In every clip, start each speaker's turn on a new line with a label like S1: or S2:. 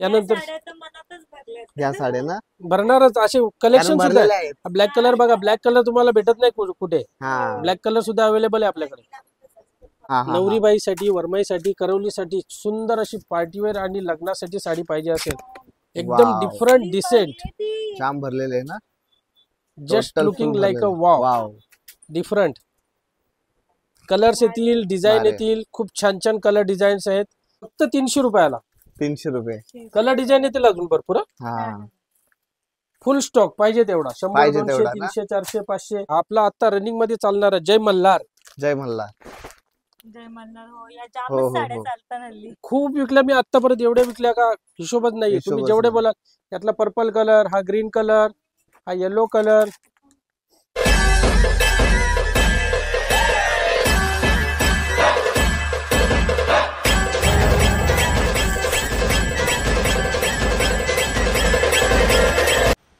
S1: यानंतर
S2: या साड्या ना
S1: भरणारच असे कलेक्शन सुद्धा
S2: भरलेल्या
S1: आहे.
S2: आहेत.
S1: ब्लॅक कलर बघा, ब्लॅक कलर तुम्हाला भेटत नाही कुठे.
S2: हा
S1: ब्लॅक कलर सुद्धा अवेलेबल आहे आपल्याकडे.
S2: हा हा
S1: नवरीबाईसाठी, वरमाईसाठी, करवलीसाठी सुंदर अशी पार्टीवेअर आणि लग्नासाठी साडी पाहिजे असेल, एकदम
S2: वाव.
S1: डिफरंट डिसेंट,
S2: जाम भरलेले आहे ना.
S1: Just
S2: Total
S1: looking
S2: full
S1: like a
S2: भरलेलं.
S1: वाव.
S2: वाव.
S1: डिफरंट कलर्स येतील, डिझाईन
S2: भारी.
S1: येतील, खूप छान छान कलर डिझाईन्स आहेत. फक्त 300 रुपयाला
S2: 300 रुपये.
S1: कलर डिझाईन येतील अजून भरपूर.
S2: हा
S1: फुल स्टॉक पाहिजे तेवढा, 100,
S2: पाहिजे
S1: 200,
S2: तेवढा ना.
S1: 300, 400, 500. आपला आता रनिंग मध्ये चालणारा जय मल्हार
S2: जय मल्हार.
S3: जय मल्हार. हो, या
S2: हो,
S3: जामच
S2: हो,
S3: साड्या
S2: हो.
S3: चालतात हल्ली.
S1: खूप विकल्या मी आतापर्यंत. एवढ्या विकल्या का हिशोबच नाहीये. तुम्ही
S2: हिशोबच
S1: जेवढे
S2: नाही.
S1: बोला, यातला पर्पल कलर, हा ग्रीन कलर, हा येलो कलर.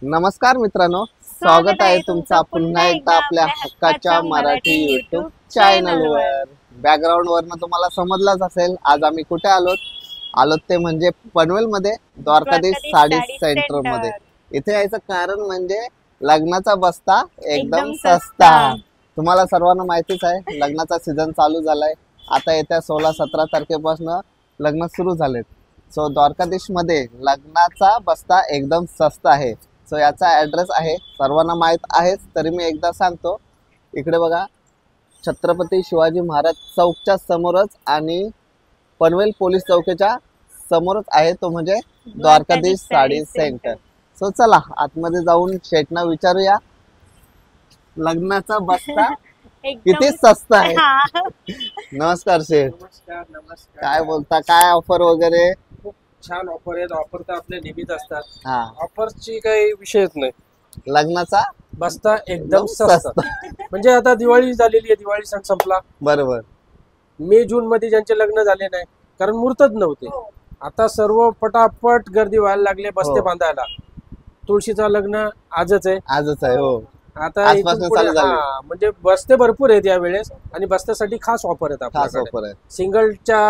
S2: नमस्कार मित्रांनो, स्वागत आहे तुमचा पुन्हा एकदा आपल्या हक्काच्या मराठी युट्यूब चॅनलवर. बॅकग्राऊंड वरनं तुम्हाला समजलाच असेल आज आम्ही कुठे आलोत ते म्हणजे पनवेल मध्ये द्वारकाधीश साडी सेंटर मध्ये. इथे यायचं कारण म्हणजे लग्नाचा बस्ता एकदम सस्ता. तुम्हाला सर्वांना माहितीच आहे, लग्नाचा सीझन चालू झालाय. आता येत्या 16-17 तारखेपासून लग्न सुरू झालेत. सो द्वारकाधीश मध्ये लग्नाचा बस्ता एकदम सस्ता आहे. सो याचा ॲड्रेस आहे सर्वांना माहीत आहेच, तरी मी एकदा सांगतो. इकडे बघा, छत्रपती शिवाजी महाराज चौकच्या समोरच आणि पनवेल पोलीस चौकीच्या समोरच आहे तो म्हणजे द्वारकाधीश साडी सेंटर. सो चला आतमध्ये जाऊन शेठना विचारूया लग्नाचा बस्ता किती सस्ता आहे. नमस्कार शेठ,
S1: नमस्कार नमस्कार.
S2: काय बोलता, काय ऑफर वगैरे?
S1: खूप छान ऑफर आहेत. ऑफर तर आपल्या नेहमीच असतात.
S2: हा,
S1: ऑफरची काही विषयच नाही.
S2: लग्नाचा
S1: बस्ता एकदम सस्ता. म्हणजे आता दिवाळी झालेली आहे, दिवाळी सण संपला.
S2: बरोबर.
S1: मे जून मध्ये ज्यांचे लग्न झाले नाही कारण मुहूर्तच नव्हते, आता सर्व पटापट गर्दी व्हायला लागले बस्ते
S2: हो.
S1: बांधायला. तुळशीचं लग्न आजच आहे.
S2: आजच आहे. हो,
S1: आता
S2: आजपासून
S1: इथून पुढे
S2: चालू झाले.
S1: म्हणजे बस्ते भरपूर आहेत या वेळेस आणि बस्त्यासाठी खास ऑफर आहेत
S2: खास
S1: आपल्याकडे.
S2: ऑफर आहे.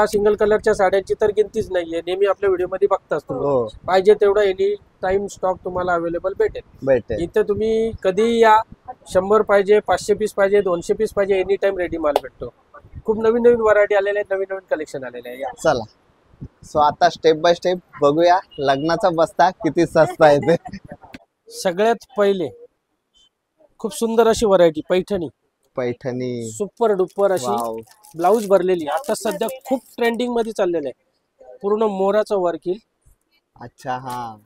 S1: सिंगल कलरच्या साड्यांची तर गिनतीच नाहीये. नेहमी आपल्या व्हिडिओ मध्ये बघताच तुम्ही.
S2: हो,
S1: पाहिजे तेवढा एनी टाइम स्टॉक तुम्हाला अवेलेबल भेटेल.
S2: भेटेल.
S1: इथे तुम्ही कधीही या. 100 पाहिजे, 500 पीस पाहिजे, 200 पीस पाहिजे, एनी टाइम रेडी माल भेटतो. खूप नवीन नवीन व्हरायटी आलेल्या आहेत, नवीन नवीन कलेक्शन आलेले आहे. या.
S2: चला, सो आता स्टेप बाय स्टेप बघूया लग्नाचा बस्ता किती सस्ता आहे ते.
S1: सगळ्यात पहिले खूप सुंदर अशी variety Paithani.
S2: Paithani.
S1: Super duper अशी
S2: वाव.
S1: ब्लाऊज भरलेली. आता सध्या खूप ट्रेंडिंग मध्ये चाललेलं आहे. पूर्ण मोराचं वर्क येईल,
S2: अच्छा. हा,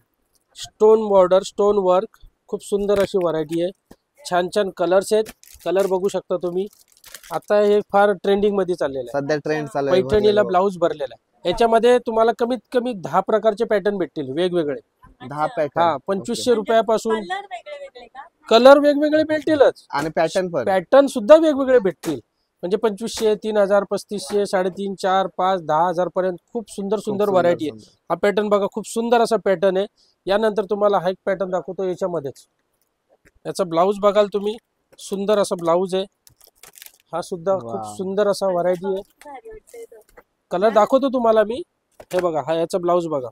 S1: स्टोन बॉर्डर, स्टोन वर्क. खूप सुंदर अशी व्हरायटी आहे. छान छान कलर्स आहेत. कलर बघू शकता तुम्ही. आता हे फार ट्रेंडिंग मध्ये चाललेलं आहे.
S2: सध्या ट्रेंड चालू आहे.
S1: पैठणीला ब्लाऊज भरलेला आहे. याच्यामध्ये तुम्हाला कमीत कमी 10 प्रकारचे पॅटर्न भेटतील वेगवेगळे.
S2: 10 पॅटर्न.
S1: हा, 2500 रुपयापासून
S3: कलर वेगळे वेगळे का?
S1: कलर वेगवेगळे भेटतीलच.
S2: आणि पॅटर्न पण.
S1: पॅटर्न सुद्धा वेगवेगळे भेटतील. म्हणजे 2500, 3000, 3500, 3,500, 4,000, 5,000, 10,000 पर्यंत खूप सुंदर व्हरायटी आहे. हा पॅटर्न बघा, खूप सुंदर असा पॅटर्न आहे. यानंतर तुम्हाला हा एक पॅटर्न दाखवतो याच्यामध्येच. याचा ब्लाऊज बघाल तुम्ही, सुंदर असा ब्लाऊज आहे. हा सुद्धा खूप सुंदर असा व्हरायटी आहे.
S3: भारी वाटतंय तो.
S1: कलर दाखवतो तुम्हाला मी. हे बघा, हा याचा ब्लाऊज बघा,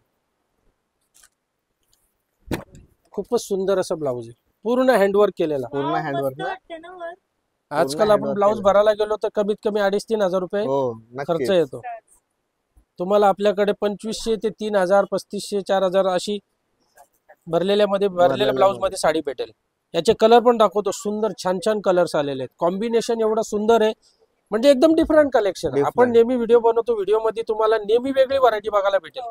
S1: खूपच सुंदर असा ब्लाऊज आहे. पूर्ण हँडवर्क केलेला.
S2: पूर्ण
S3: वाव,
S2: हँडवर्क
S3: मस्त
S2: ना?
S3: वाटतंय ना वर.
S1: आजकाल आपण
S2: handwork
S1: ब्लाऊज
S2: केलं.
S1: भरायला गेलो तर कमीत कमी 2,500-3,000 रुपये
S2: हो,
S1: खर्च
S2: नक्कीच.
S1: येतो. तुम्हाला आपल्याकडे 2500 ते 3,000, 3,500, 4,000 अशी भरलेल्या ब्लाऊज मध्ये साडी भेटेल. याचे कलर पण दाखवतो. सुंदर छान छान कलर्स आलेले आहेत. कॉम्बिनेशन एवढं सुंदर आहे, म्हणजे एकदम डिफरंट कलेक्शन. आपण नेहमी व्हिडिओ बनवतो, व्हिडिओ मध्ये तुम्हाला नेहमी वेगळी व्हरायटी बघायला भेटेल.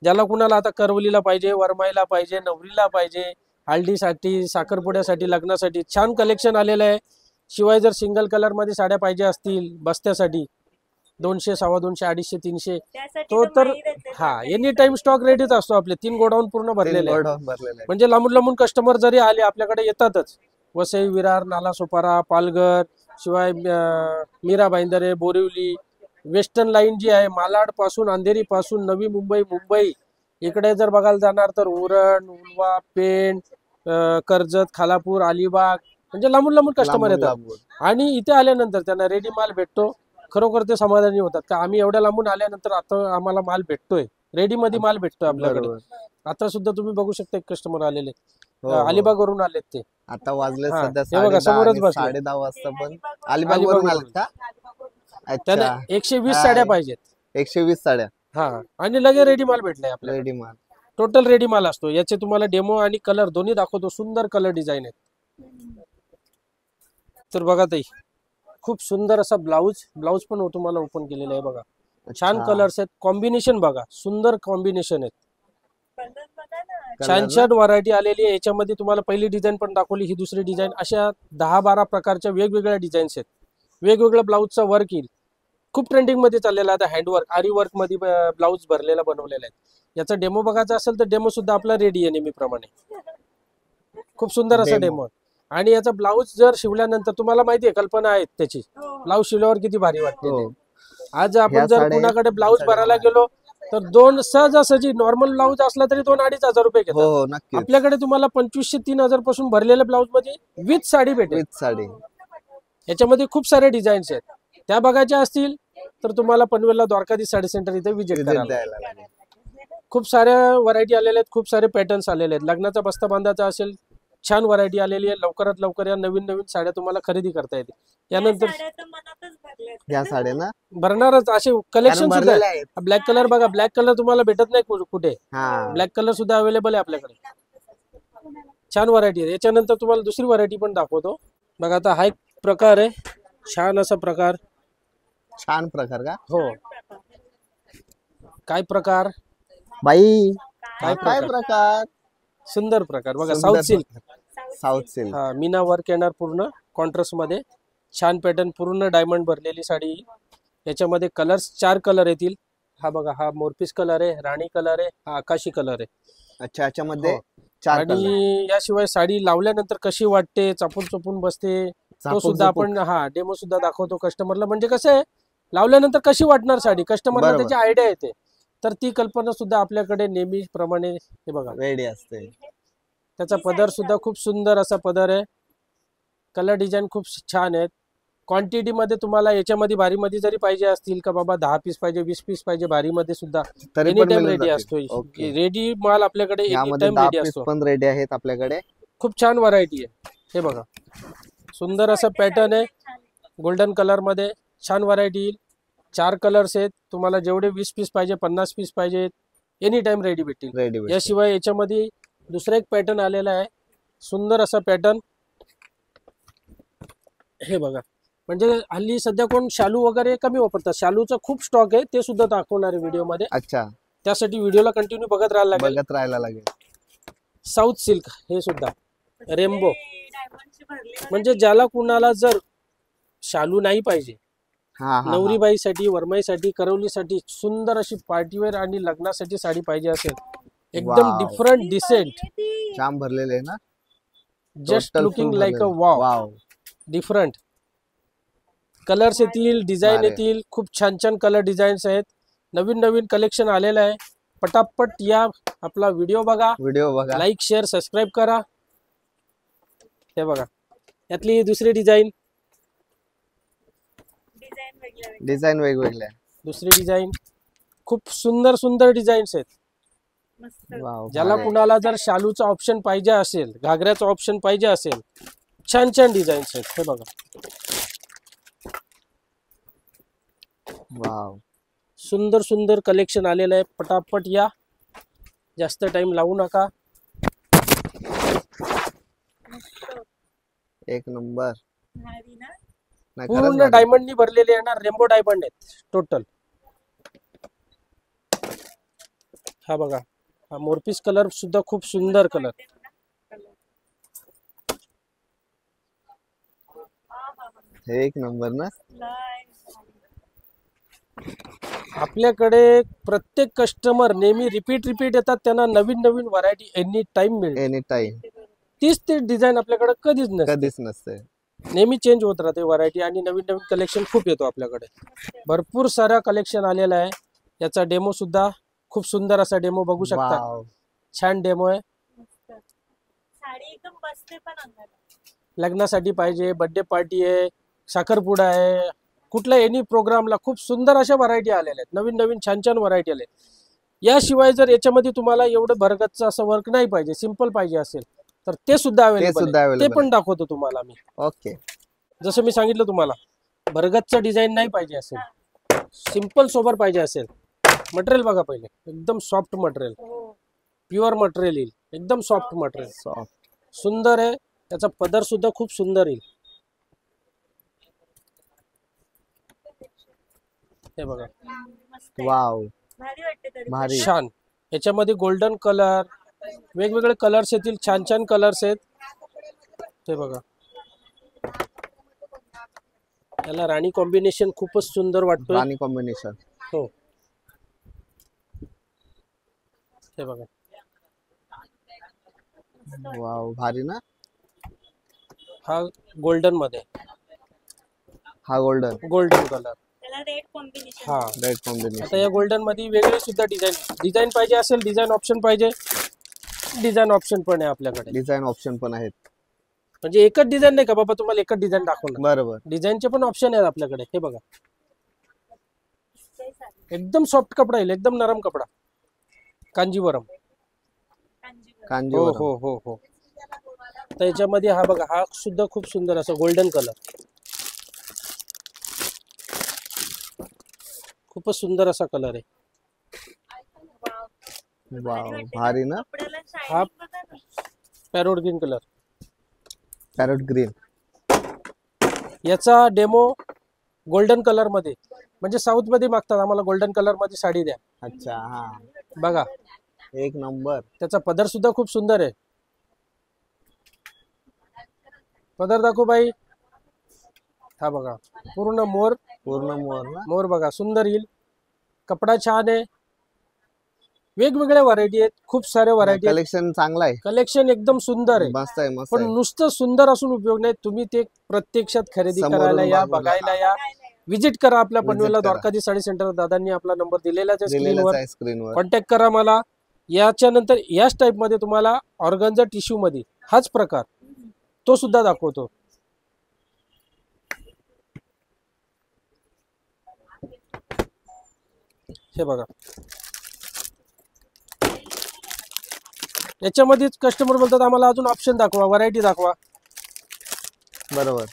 S1: ज्याला कुणाला आता करवलीला पाहिजे, वरमाईला पाहिजे, नवरीला पाहिजे, हळदीसाठी, साखरपुड्यासाठी, लग्नासाठी छान कलेक्शन आलेलं आहे. शिवाय जर सिंगल कलर मध्ये साड्या पाहिजे असतील बस्त्यासाठी 200, 250, 250, 300,
S3: त्यासाठी
S1: तो तर
S3: माहीत आहे.
S1: हा एनी टाइम स्टॉक रेडीच असतो. आपले 3 गोडाऊन पूर्ण भरलेले आहे.
S2: भरलेलं आहे.
S1: म्हणजे लांबून लांबून कस्टमर जरी आले आपल्याकडे येतातच. वसई, विरार, नालासोपारा, पालघर, शिवाय मीरा भाईंदरे, बोरिवली, वेस्टर्न लाईन जी आहे, मालाड पासून, अंधेरी पासून, नवी मुंबई, मुंबई इकडे जर बघायला जाणार तर उरण, उल्वा, पेण, कर्जत, खालापूर, अलिबाग, म्हणजे लांबून लांबून कस्टमर येतात. आणि इथे आल्यानंतर त्यांना रेडी माल भेटतो. खरोखर ते समाधानी होतात का आम्ही एवढ्या लांबून आल्यानंतर आता आम्हाला माल भेटतोय. रेडी मध्ये माल भेटतो आपल्याकडे.
S2: बरोबर.
S1: आता सुद्धा तुम्ही बघू शकता एक कस्टमर आलेले
S2: हो, हो.
S1: अलिबाग वरून आलेत ते.
S2: आता वाजले
S1: हा,
S2: सध्या
S1: हे बघा,
S2: 10:30
S1: समोरच
S2: आणि
S1: बसले.
S2: 10:30 वाजता पण अलिबाग वरून
S1: अलिबागवरून.
S2: आलेत का?
S1: त्याने
S2: अच्छा,
S1: 120
S2: हाय.
S1: साड्या पाहिजेत.
S2: 120 साड्या
S1: हा, आणि लगे रेडी माल भेटलाय आपल्याला.
S2: रेडी माल.
S1: टोटल रेडी माल असतो. याचे तुम्हाला डेमो आणि कलर दोन्ही दाखवतो. सुंदर कलर डिझाईन आहेत. तर बघा ताई, खूप सुंदर असा ब्लाऊज पण तुम्हाला ओपन केलेला आहे बघा. छान
S2: अच्छा.
S1: कलर्स आहेत. कॉम्बिनेशन बघा, सुंदर कॉम्बिनेशन आहेत.
S3: कलर बघा ना.
S1: छान
S2: Color
S1: छान व्हरायटी आलेली आहे. याच्यामध्ये तुम्हाला पहिली डिझाईन पण दाखवली, ही दुसरी डिझाईन, अशा 10-12 प्रकारच्या वेगवेगळ्या डिझाईन्स आहेत. वेगवेगळ्या ब्लाऊजचा वर्क येईल. खूप ट्रेंडिंग मध्ये चाललेला आता हँडवर्क, आरी वर्क मध्ये ब्लाऊज भरलेला बनवलेला आहे. याचा डेमो बघायचा असेल तर डेमो सुद्धा आपला रेडी आहे नेहमीप्रमाणे. खूप सुंदर असा
S2: Demo.
S1: डेमो. आणि याचा ब्लाऊज जर शिवल्यानंतर तुम्हाला माहिती आहे, कल्पना आहे त्याची,
S3: हो.
S1: ब्लाऊज शिवल्यावर किती भारी वाटते
S2: हो.
S1: ते. आज
S2: ह्या
S1: आपण जर
S2: साड्या-
S1: कुणाकडे ब्लाऊज
S2: साड्या
S1: भरायला
S2: भारी.
S1: गेलो तर सहजासहजी नॉर्मल ब्लाऊज असला तरी 2-2.5 हजार रुपये
S2: हो
S1: घेतात.
S2: हो नक्कीच.
S1: आपल्याकडे तुम्हाला 2500-3000 पासून भरलेल्या ब्लाऊज मध्ये विथ साडी भेटेल.
S2: विथ साडी.
S1: याच्यामध्ये खूप सारे डिझाईन्स आहेत. त्या बघायच्या असतील तर तुम्हाला पनवेलला द्वारकाधीश साडी सेंटर इथे विजिट
S2: Visit
S1: करा.
S2: द्यायला लागेल.
S1: खूप साऱ्या व्हरायटी आलेल्या आहेत. खूप सारे पॅटर्न्स आलेले आहेत. लग्नाचा बस्ता बांधायचा असेल, छान व्हरायटी आलेली आहे. लवकरात लवकर या नवीन साड्या तुम्हाला खरेदी करता येतील. यानंतर
S3: साड्या तर मनातच भरल्यात.
S2: ह्या साड्या ना
S1: भरणारच असे कलेक्शन
S2: कारण
S1: सुद्धा
S2: भरलेल्या
S1: आहे.
S2: आहेत.
S1: ब्लॅक कलर बघा, ब्लॅक कलर तुम्हाला भेटत नाही कुठे.
S2: हा.
S1: ब्लॅक कलर सुद्धा अवेलेबल आहे आपल्याकडे. छान व्हरायटी आहे. याच्यानंतर तुम्हाला दुसरी व्हरायटी पण दाखवतो बघा. आता हा एक प्रकार आहे, छान असा प्रकार.
S2: छान प्रकार का
S1: हो, काय प्रकार,
S2: बाई?
S1: काय
S2: काय प्रकार?
S1: सुंदर प्रकार बघा.
S2: सुंदर
S1: साऊथ सिल्क.
S2: South silk.
S1: हा, मीना वर्क येणार पूर्ण कॉन्ट्रास्ट मध्ये. छान पॅटर्न, पूर्ण डायमंड भरलेली साडी. याच्यामध्ये कलर्स 4 कलर येतील. हा बघा, हा मोरपीस कलर आहे, राणी कलर आहे, हा आकाशी कलर आहे.
S2: अच्छा, याच्यामध्ये
S1: हो.
S2: 4 कलर.
S1: आणि याशिवाय साडी लावल्यानंतर कशी वाटते, चपून बसते, तो
S2: झापूक
S1: सुद्धा
S2: झुपूक.
S1: आपण हा डेमो सुद्धा दाखवतो कस्टमरला. म्हणजे कसं आहे, लावल्यानंतर कशी वाटणार साडी, कस्टमरला
S2: बरोबर.
S1: त्याची आयडिया येते. तर ती कल्पना सुद्धा आपल्याकडे नेहमीप्रमाणे हे बघा.
S2: रेडी असते.
S1: त्याचा पदर सुद्धा खूप सुंदर असा पदर आहे. कलर डिझाईन खूप छान आहेत. क्वांटिटी मध्ये तुम्हाला याच्यामध्ये भारीमध्ये जरी पाहिजे असतील का बाबा 10 पीस पाहिजे, 20 पीस पाहिजे भारीमध्ये सुद्धा
S2: तरी
S1: एनी
S2: पण
S1: टाइम
S2: मिळून
S1: रेडी
S2: जातील.
S1: असतो.
S2: ओके.
S1: रेडी माल आपल्याकडे एनी
S2: यामध्ये
S1: टाइम
S2: 10
S1: रेडी
S2: पीस
S1: असतो.
S2: पण रेडी आहेत आपल्याकडे.
S1: खूप छान व्हरायटी आहे. हे बघा, सुंदर असा पॅटर्न आहे. गोल्डन कलर मध्ये छान व्हरायटी येईल. 4 कलर्स आहेत. तुम्हाला जेवढे 20 पीस पाहिजे, 50 पीस पाहिजे, एनी टाइम रेडी भेटतील.
S2: रेडी.
S1: याशिवाय याच्यामध्ये दुसरा एक पॅटर्न आलेला आहे, सुंदर असा पॅटर्न. हे बघा, म्हणजे हल्ली सध्या कोण शालू वगैरे कमी वापरतात. शालूचा खूप स्टॉक आहे, ते सुद्धा दाखवणार आहे व्हिडिओ मध्ये.
S2: अच्छा,
S1: त्यासाठी व्हिडिओला कंटिन्यू बघत राहायला लागेल.
S2: बघत राहायला लागेल.
S1: साऊथ सिल्क हे सुद्धा रेनबो.
S3: डायमंडची भरली बघा.
S1: म्हणजे ज्याला कुणाला जर शालू नाही पाहिजे,
S2: हा हा
S1: नवरीबाईसाठी, वरमाईसाठी, करवलीसाठी सुंदर अशी पार्टीवेअर आणि लग्नासाठी साडी पाहिजे असेल, एकदम
S2: Wow.
S1: डिफरंट, डिसेंट,
S3: भरली ती.
S2: जाम भरलेले आहे ना.
S1: Just
S2: Total
S1: looking
S2: full
S1: like a
S2: भरलेले.
S1: वाव.
S2: Wow.
S1: डिफरंट कलर्स येतील, डिझाईन
S2: भारी.
S1: येतील. खूप छान छान कलर डिझाईन्स आहेत. नवीन कलेक्शन आलेलं आहे. पटापट या, आपला व्हिडिओ बघा,
S2: व्हिडिओ बघा.
S1: लाईक शेअर सबस्क्राईब करा. हे बघा, यातली दुसरी डिझाईन,
S3: डिझाईन वेगळ्या
S2: डिझाईन वेगवेगळे आहे.
S1: दुसरी डिझाईन. खूप सुंदर डिझाईन्स आहेत.
S3: मस्त.
S2: वाव,
S1: ज्याला
S2: भारी.
S1: कुणाला जर शालूचा ऑप्शन पाहिजे असेल, घागऱ्याचा ऑप्शन पाहिजे असेल, छान डिझाईन्स आहेत. हे बघा,
S2: वाव.
S1: सुंदर कलेक्शन आलेलं आहे. पटापट या, जास्त टाइम लावू नका.
S2: एक नंबर.
S3: भारी ना.
S2: नाही, खरंच
S1: पूर्ण
S2: भारी.
S1: डायमंडनी भरलेले येणार. रेनबो डायमंड आहेत टोटल. हा बघा, हा मोरपीस कलर सुद्धा खूप सुंदर कलर.
S2: हे एक नंबर ना.
S1: आपल्याकडे प्रत्येक कस्टमर नेहमी रिपीट येतात. त्यांना नवीन व्हरायटी एनी टाइम मिळेल.
S2: Any time.
S1: तीच डिझाईन आपल्याकडे कधीच नसते.
S2: कधीच नसते.
S1: नेहमी चेंज होत राहते व्हरायटी आणि नवीन कलेक्शन खूप येतो आपल्याकडे. भरपूर सारा कलेक्शन आलेला आहे. याचा डेमो सुद्धा खूप सुंदर असा डेमो बघू शकता.
S2: वाव.
S1: छान डेमो आहे.
S3: मस्त. साडी एकदम बसते पण अंगाला.
S1: लग्नासाठी पाहिजे, बर्थडे पार्टी आहे, साखरपुडा आहे, कुठल्या एनी प्रोग्रामला खूप सुंदर अशा व्हरायटी आलेल्या आहेत. नवीन छान व्हरायटी आले. याशिवाय जर याच्यामध्ये तुम्हाला एवढं भरगतचं असं वर्क नाही पाहिजे, सिंपल पाहिजे असेल तर ते सुद्धा
S2: ते
S1: अवेलेबल
S2: सुद्धा
S1: ते
S2: अवेलेबल
S1: पण दाखवतो तुम्हाला मी.
S2: ओके.
S1: जसं मी सांगितलं तुम्हाला, भरगतचं डिझाईन नाही पाहिजे असेल, सिंपल सोबर पाहिजे असेल, मटेरियल बघा पहिले, एकदम सॉफ्ट मटेरियल,
S3: हो.
S1: प्युअर मटेरियल येईल, एकदम सॉफ्ट मटेरियल,
S2: सॉफ्ट.
S1: सुंदर आहे. त्याचा पदर सुद्धा खूप सुंदर येईल. हे बघा,
S3: मस्त आहे.
S2: वाव,
S3: भारी वाटते तरी पण.
S2: भारी.
S1: छान. याच्यामध्ये गोल्डन कलर, वेगवेगळे कलर्स येतील, छान छान कलर्स आहेत. ते बघा, याला राणी कॉम्बिनेशन खूपच सुंदर वाटतोय.
S2: राणी कॉम्बिनेशन.
S1: हो, हे बघा,
S2: वाव, भारी ना.
S1: हा गोल्डन मध्ये,
S2: हा गोल्डन
S1: गोल्डन कलर.
S3: त्याला रेड कॉम्बिनेशन.
S1: हा,
S2: रेड
S1: आता
S2: कॉम्बिनेशन.
S1: या गोल्डन मध्ये वेगळे सुद्धा डिझाईन पाहिजे असेल, डिझाईन ऑप्शन पाहिजे, डिझाईन ऑप्शन पण आहे आपल्याकडे.
S2: डिझाईन ऑप्शन पण आहेत.
S1: म्हणजे एकच डिझाईन नाही का बाबा, तुम्हाला एकच डिझाईन दाखवणार,
S2: बरोबर.
S1: डिझाईनचे पण ऑप्शन आहेत आपल्याकडे. हे बघा, एकदम सॉफ्ट कपडा येईल, एकदम नरम कपडा, कांजीवरम. हो
S2: कांजीवरम.
S1: हो हो हो. तर याच्यामध्ये हा बघा, हा सुद्धा खूप सुंदर असा गोल्डन कलर, खूपच सुंदर असा कलर आहे.
S2: वाव, भारी ना.
S3: कपड्याला
S1: हा
S3: शायनिंग बघा ना.
S1: Parrot green colour.
S2: Parrot green.
S1: याचा डेमो गोल्डन कलर मध्ये, म्हणजे साऊथ मध्ये मागतात आम्हाला गोल्डन कलर मध्ये साडी द्या.
S2: अच्छा. हा,
S1: बघा,
S2: एक नंबर.
S1: त्याचा पदर सुद्धा खूप सुंदर आहे. पदर दाखव बाई. हा बघा, पूर्ण मोर,
S2: पूर्ण मोर ना.
S1: मोर बघा, सुंदर येईल. कपडा छान आहे, वेगवेगळ्या व्हरायटी आहेत, खूप साऱ्या व्हरायटी आहेत.
S2: कलेक्शन चांगला आहे.
S1: कलेक्शन एकदम सुंदर आहे.
S2: मस्त आहे, मस्त
S1: पण
S2: आहे.
S1: नुसतं सुंदर असून उपयोग नाही, तुम्ही ते प्रत्यक्षात खरेदी
S2: समोरून
S1: करायला या,
S2: बघून
S1: बघायला या, विजिट करा. आपल्या
S2: Visit
S1: पनवेलला
S2: करा.
S1: द्वारकाधी साडी सेंटर, दादांनी आपला नंबर दिलेलाच आहे
S2: दिलेलंच
S1: स्क्रीनवर,
S2: आहे स्क्रीनवर.
S1: कॉन्टॅक्ट करा मला. याच्यानंतर याच टाईप मध्ये तुम्हाला ऑर्गनचा टिश्यू मध्ये हाच प्रकार, तो सुद्धा दाखवतो. हे बघा, याच्यामध्येच कस्टमर बोलतात आम्हाला अजून ऑप्शन दाखवा, व्हरायटी दाखवा.
S2: बरोबर.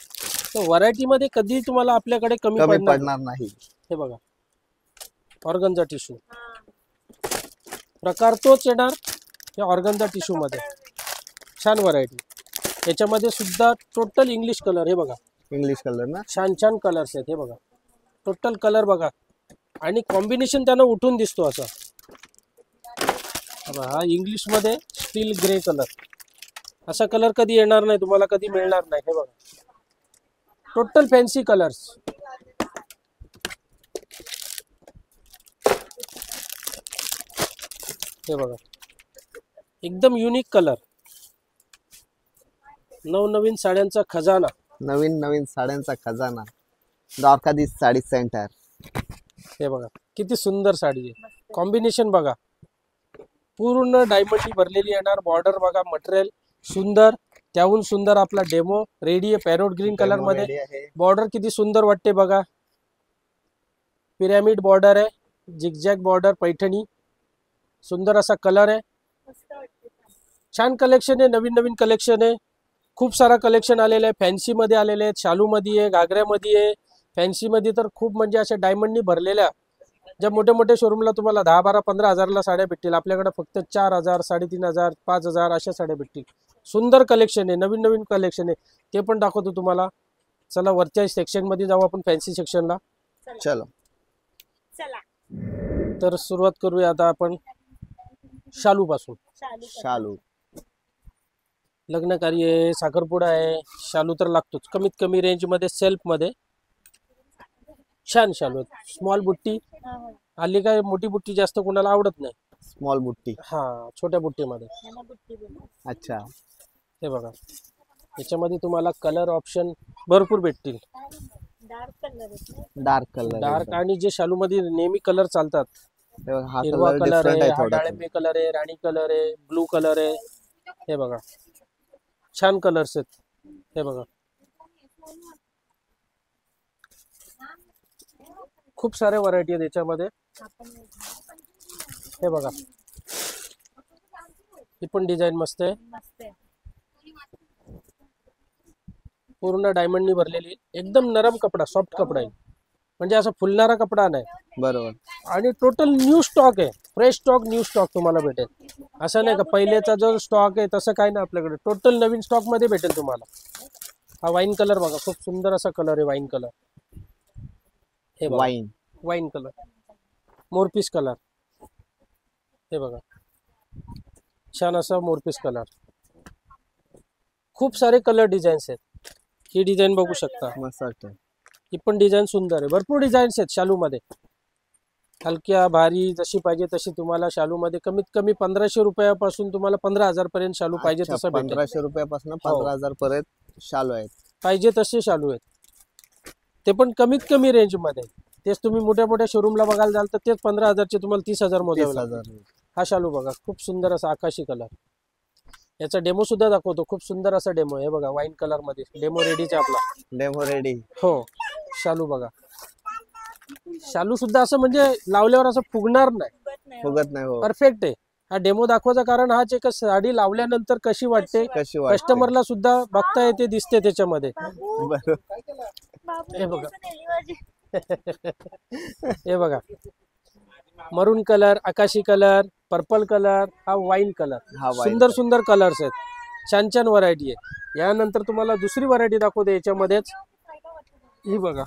S1: तर व्हरायटी मध्ये कधी तुम्हाला आपल्याकडे कमी
S2: कमी
S1: पडणार नाही.
S2: पडणार नाही.
S1: हे बघा, ऑर्गनचा टिश्यू प्रकार तोच येणार या ऑर्गनचा टिश्यू मध्ये, छान व्हरायटी. याच्यामध्ये सुद्धा टोटल इंग्लिश कलर. हे बघा,
S2: इंग्लिश कलर ना.
S1: छान छान कलर्स आहेत. हे बघा, टोटल कलर बघा, आणि कॉम्बिनेशन त्यानं उठून दिसतो असं. हा इंग्लिश मध्ये स्टील ग्रे कलर, असा कलर कधी येणार नाही तुम्हाला, कधी मिळणार नाही. हे बघा, टोटल फॅन्सी कलर्स. हे बघा, एकदम युनिक कलर, नवनवीन साड्यांचा खजाना.
S2: नवीन नवीन साड्यांचा खजाना, द्वारकाधीश साडी सेंटर.
S1: हे बघा, किती सुंदर साडी आहे. कॉम्बिनेशन बघा, पूर्ण डायमंडची भरलेली येणार. बॉर्डर बघा, मटेरियल सुंदर, त्याहून सुंदर आपला डेमो रेडी आहे पॅरोट ग्रीन कलर मध्ये.
S2: रेडी आहे.
S1: बॉर्डर किती सुंदर वाटते बघा, पिरॅमिड बॉर्डर आहे, झिगझॅग बॉर्डर, पैठणी, सुंदर असा कलर आहे.
S3: मस्त वाटते.
S1: छान कलेक्शन आहे, नवीन नवीन कलेक्शन आहे, खूप सारा कलेक्शन आलेलं आहे. फॅन्सी मध्ये आलेले आहेत, शालू मध्ये आहे, घागऱ्यामध्ये आहे. फॅन्सी मध्ये तर खूप, म्हणजे अशा डायमंडनी भरलेल्या, ज्या मोठ्या मोठ्या शोरूमला तुम्हाला 10, 12, 15 हजारला साड्या भेटतील, आपल्याकडे फक्त 4,000, 3,500, 5,000 अशा साड्या भेटतील. सुंदर कलेक्शन आहे, नवीन नवीन कलेक्शन आहे, ते पण दाखवतो तुम्हाला. चला वरच्या सेक्शन मध्ये जाऊ आपण, फॅन्सी सेक्शनला.
S2: चलो.
S3: चला,
S1: तर सुरुवात करूया आता आपण शालू पासून.
S3: चालू करा.
S2: शालू.
S1: लग्न कार्य आहे, साखरपुडा आहे, शालू तर लागतोच. कमीत कमी रेंज मध्ये, सेल्फ मध्ये छान शालू आहेत. स्मॉल बुट्टी,
S3: हा, हा.
S1: हल्ली काय मोठी बुट्टी जास्त कोणाला आवडत नाही.
S2: स्मॉल बुट्टी.
S1: हा, छोट्या बुट्टीमध्ये.
S3: यांना बुट्टी बोलतात.
S2: अच्छा.
S1: हे बघा, याच्यामध्ये तुम्हाला कलर ऑप्शन भरपूर भेटतील.
S3: डार्क कलर आहेत ना.
S2: Dark colour.
S1: डार्क, आणि जे शालू मध्ये नेहमी कलर चालतात,
S2: हा
S1: हिरवा
S2: कलर
S1: कलर
S2: डिफरंट
S1: आहे,
S2: आहे
S1: हा
S2: थोडा.
S1: डाळिंबी कलर आहे, राणी कलर आहे, ब्लू कलर आहे. हे बघा, छान कलर्स आहेत. हे बघा, खूप साऱ्या व्हरायटी आहेत याच्यामध्ये.
S3: आपण
S1: हे बघा, ही पण डिझाईन मस्त आहे.
S3: मस्त आहे.
S1: पूर्ण डायमंडनी भरलेली, एकदम नरम कपडा, सॉफ्ट कपडा आहे, म्हणजे असं फुलणारा कपडा नाही.
S2: बरोबर.
S1: आणि टोटल न्यू स्टॉक आहे, फ्रेश स्टॉक, न्यू स्टॉक तुम्हाला भेटेल. असं नाही का पहिलेचा जो स्टॉक आहे तसं काही नाही आपल्याकडे, टोटल नवीन स्टॉक मध्ये भेटेल तुम्हाला. हा वाईन कलर बघा, खूप सुंदर असा कलर आहे वाईन कलर. हे बघा,
S2: वाईन
S1: वाईन कलर, मोरपीस कलर. हे बघा, छान असा मोरपीस कलर. खूप सारे कलर डिझाईन्स आहेत. ही डिझाईन बघू शकता,
S2: मस्त वाटतं.
S1: ही पण डिझाईन सुंदर आहे. भरपूर डिझाईन्स आहेत शालू मध्ये, हलक्या भारी जशी पाहिजे तशी तुम्हाला शालू मध्ये. कमीत कमी 1500 रुपयापासून तुम्हाला 15,000 पर्यंत शालू पाहिजे
S2: अच्छा,
S1: तसं भेटेल.
S2: 1500 रुपयापासून 15,000 पर्यंत शालू आहेत.
S1: पाहिजे तसे शालू आहेत, ते पण कमीत कमी रेंज मध्ये. तेच तुम्ही मोठ्या मोठ्या शोरूमला बघायला जाल तर तेच 15,000चे तुम्हाला 30,000 मोजावे लागतील.
S2: 30,000.
S1: हा शालू बघा, खूप सुंदर असा आकाशी कलर. याचा डेमो सुद्धा दाखवतो, खूप सुंदर असा डेमो. हे बघा, वाईन कलर मध्ये डेमो रेडीचा आपला.
S2: Demo ready.
S1: हो, शालू बघा. शालू सुद्धा असं म्हणजे लावल्यावर असं फुगणार नाही,
S3: फुगत नाही.
S2: फुगत नाही. हो,
S1: परफेक्ट आहे. हा डेमो दाखवायचं कारण हाच एक, साडी लावल्यानंतर कशी वाटते
S2: कशी वाटते.
S1: कस्टमरला सुद्धा बघता येते, दिसते त्याच्यामध्ये.
S3: बाबू,
S2: बरोबर.
S3: बाबू
S1: हे बघा.
S3: केस नेली माझी.
S1: हे बघा, मरून कलर, आकाशी कलर, पर्पल कलर, हा वाईन कलर.
S2: हा wine
S1: सुंदर
S2: color.
S1: सुंदर कलर्स आहेत, छान छान व्हरायटी आहे. यानंतर तुम्हाला दुसरी व्हरायटी दाखवते याच्यामध्येच. ही बघा,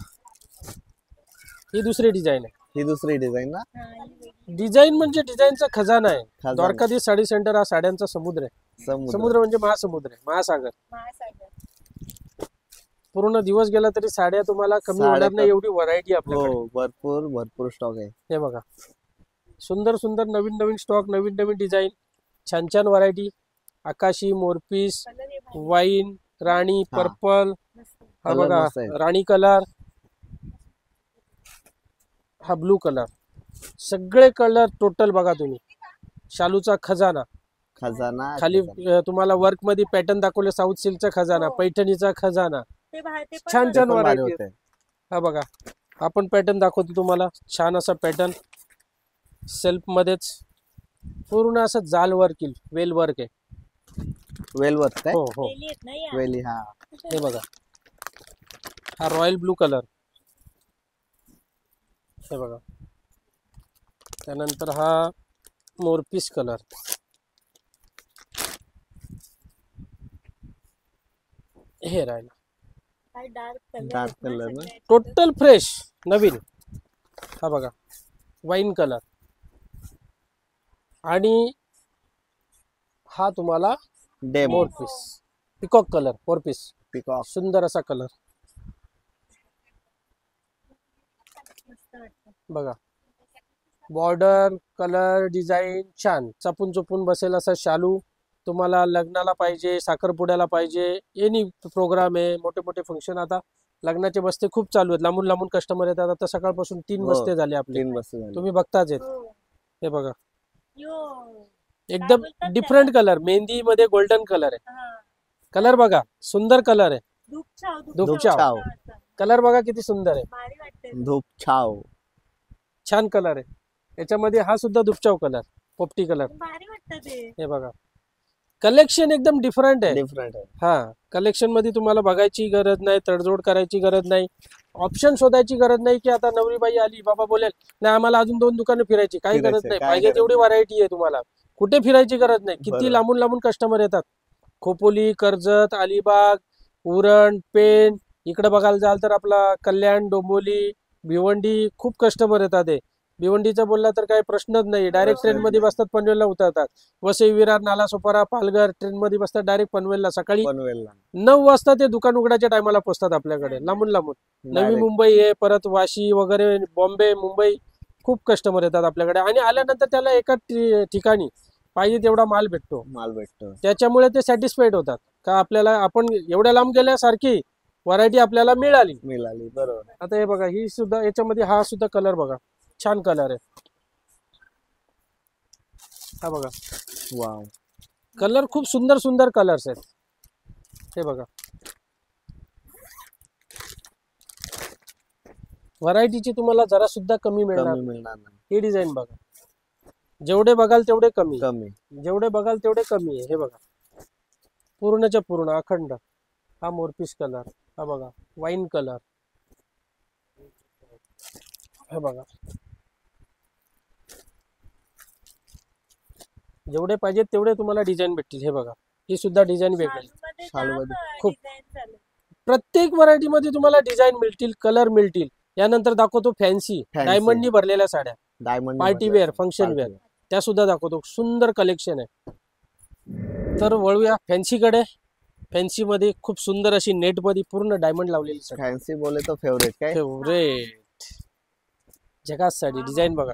S1: ही दुसरी डिझाईन आहे.
S2: ही दुसरी डिझाईन ना.
S3: हा, ही वेगळी.
S1: डिझाईन म्हणजे डिझाईनचा खजाना आहे.
S2: खजाना.
S1: द्वारकाधीश साडी सेंटर हा साड्यांचा समुद्र आहे.
S2: समुद्र.
S1: समुद्र म्हणजे महासमुद्र आहे, महासागर.
S3: महासागर.
S1: पूर्ण दिवस गेला तरी साड्या तुम्हाला कमी
S2: साड्या
S1: होणार नाही, एवढी व्हरायटी आपल्याकडे.
S2: हो, भरपूर भरपूर स्टॉक आहे.
S1: हे बघा, सुंदर सुंदर नवीन नवीन स्टॉक, नवीन नवीन डिझाईन, छान छान व्हरायटी. आकाशी, मोरपीस,
S3: कलर हे भारी.
S1: वाईन, राणी,
S2: हा.
S1: पर्पल.
S3: मस्त.
S1: हा
S2: Color
S1: बघा,
S2: मस्त आहे.
S1: राणी कलर, हा ब्लू कलर. सगळे कलर टोटल बघा तुम्ही. शालूचा खजाना.
S2: खजाना.
S1: खाली
S2: खजाना.
S1: तुम्हाला वर्क मध्ये पॅटर्न दाखवले, साऊथ सिल्कचा खजाना,
S3: हो.
S1: पैठणीचा खजाना.
S3: ते बाहेर ते पण
S1: छान
S2: ते
S1: छान
S2: पण भारी
S1: व्हरायटी.
S2: होते.
S1: हा बघा, आपण पॅटर्न दाखवतो तुम्हाला, छान असा पॅटर्न सेल्फ मध्येच. पूर्ण असं जाल वर्क, वेल वर्क आहे.
S2: वेलवर्क काय.
S1: हो हो,
S3: वेली आहेत ना या.
S2: वेली. हा,
S1: हे बघा, हा रॉयल ब्लू कलर. हे बघा, त्यानंतर हा मोरपीस कलर. हे राहिला
S3: काय डार्क कलर.
S2: Dark color ना?
S1: टोटल फ्रेश नवीन. हा बघा, वाईन कलर. आणि हा तुम्हाला
S2: डेमो.
S1: मोरपीस, पिकॉक कलर, मोरपीस.
S2: पिकॉक.
S1: सुंदर असा कलर
S3: मस्त वाटतं.
S1: बघा. बॉर्डर, कलर, डिझाईन छान, चपून चुपून बसेल असा शालू. तुम्हाला लग्नाला पाहिजे, साखरपुड्याला पाहिजे, एनी प्रोग्राम आहे, मोठे मोठे फंक्शन. आता लग्नाचे बस्ते खूप चालू आहेत, लांबून लांबून कस्टमर येतात. आता सकाळपासून 3
S2: हो.
S1: बस्ते झाले आपले,
S2: 3 बस झाली.
S1: तुम्ही बघताच आहेत.
S3: हो.
S1: हे बघा,
S3: यो.
S1: एकदम
S3: बोलतात
S1: डिफरंट कलर, मेहंदी मध्ये गोल्डन कलर आहे.
S3: हा.
S1: कलर बघा, सुंदर कलर आहे.
S3: धूपछाव.
S1: धूपछाव.
S2: छाव.
S1: कलर बघा किती सुंदर आहे,
S3: भारी वाटते.
S2: धूप छाव.
S1: छान कलर आहे. याच्यामध्ये हा सुद्धा दुपचाव कलर, पोपटी कलर.
S3: भारी वाटतं ते.
S1: हे बघा, कलेक्शन एकदम डिफरंट आहे.
S2: डिफरंट आहे.
S1: हा, कलेक्शन मध्ये तुम्हाला बघायची गरज नाही, तडजोड करायची गरज नाही, ऑप्शन शोधायची गरज नाही की आता नवरीबाई आली, बाबा बोलेल नाही आम्हाला अजून 2 दुकानं फिरायची, काही
S2: फिरायची,
S1: गरज नाही.
S2: काय
S1: पाहिजे
S2: गरज
S1: तेवढी
S2: नाही.
S1: व्हरायटी आहे तुम्हाला, कुठे फिरायची गरज नाही. किती
S2: बरोबर.
S1: लांबून लांबून कस्टमर येतात. खोपोली, कर्जत, अलिबाग, उरण, पेण. इकडे बघायला जाल तर आपला कल्याण, डोंबिवली, भिवंडी, खूप कस्टमर येतात. ते भिवंडीचा बोलला तर काही प्रश्नच नाही, डायरेक्ट
S2: प्रश्नच
S1: ट्रेन मध्ये
S2: नाही.
S1: बसतात, पनवेलला उतरतात. वसई, विरार, नालासोपारा, पालघर ट्रेन मध्ये बसतात, डायरेक्ट पनवेलला. सकाळी
S2: पनवेलला
S1: 9 वाजता ते दुकान उघडायच्या टायमाला पोहोचतात आपल्याकडे, लांबून लांबून. नवी
S2: Direct.
S1: मुंबई आहे, परत वाशी वगैरे, बॉम्बे, मुंबई, खूप कस्टमर येतात आपल्याकडे. आणि आल्यानंतर त्याला एका ठिकाणी पाहिजे तेवढा माल भेटतो,
S2: माल भेटतो.
S1: त्याच्यामुळे ते सॅटिस्फाईड होतात का आपल्याला आपण एवढ्या लांब गेल्यासारखी व्हरायटी आपल्याला मिळाली.
S2: मिळाली. बरोबर.
S1: आता हे बघा, ही सुद्धा, याच्यामध्ये हा सुद्धा कलर बघा, छान कलर आहे. हा बघा,
S2: वाव.
S1: कलर खूप सुंदर सुंदर कलर्स आहेत. हे बघा, व्हरायटीची तुम्हाला जरा सुद्धा कमी मिळणार
S2: कमी
S1: नाही.
S2: मिळणार नाही.
S1: ही डिझाईन बघा, जेवढे बघाल तेवढे कमी,
S2: कमी.
S1: जेवढे बघाल तेवढे कमी आहे. हे बघा पूर्णच्या पूर्ण अखंड. हा मोरपीस कलर, हा बघा वाईन कलर, हे बघा जेवढे पाहिजेत तेवढे तुम्हाला डिझाईन भेटतील. हे बघा ही सुद्धा डिझाईन वेगळी.
S3: शालूमध्ये
S2: शालूमध्ये
S3: जाम
S1: खूप.
S3: डिझाईन चालू.
S1: प्रत्येक व्हरायटी मध्ये तुम्हाला डिझाईन मिळतील, कलर मिळतील. यानंतर दाखवतो फॅन्सी
S2: Fancy.
S1: डायमंडनी भरलेल्या साड्या,
S2: diamond
S1: party wear, function wear, त्या सुद्धा दाखवतो. सुंदर कलेक्शन आहे. तर वळूया फॅन्सी कडे. फॅन्सी मध्ये खूप सुंदर अशी नेट मध्ये पूर्ण डायमंड लावलेली साडी.
S2: फॅन्सी बोले तो फेवरेट काय?
S1: फेवरेट झकास साडी. डिझाईन बघा,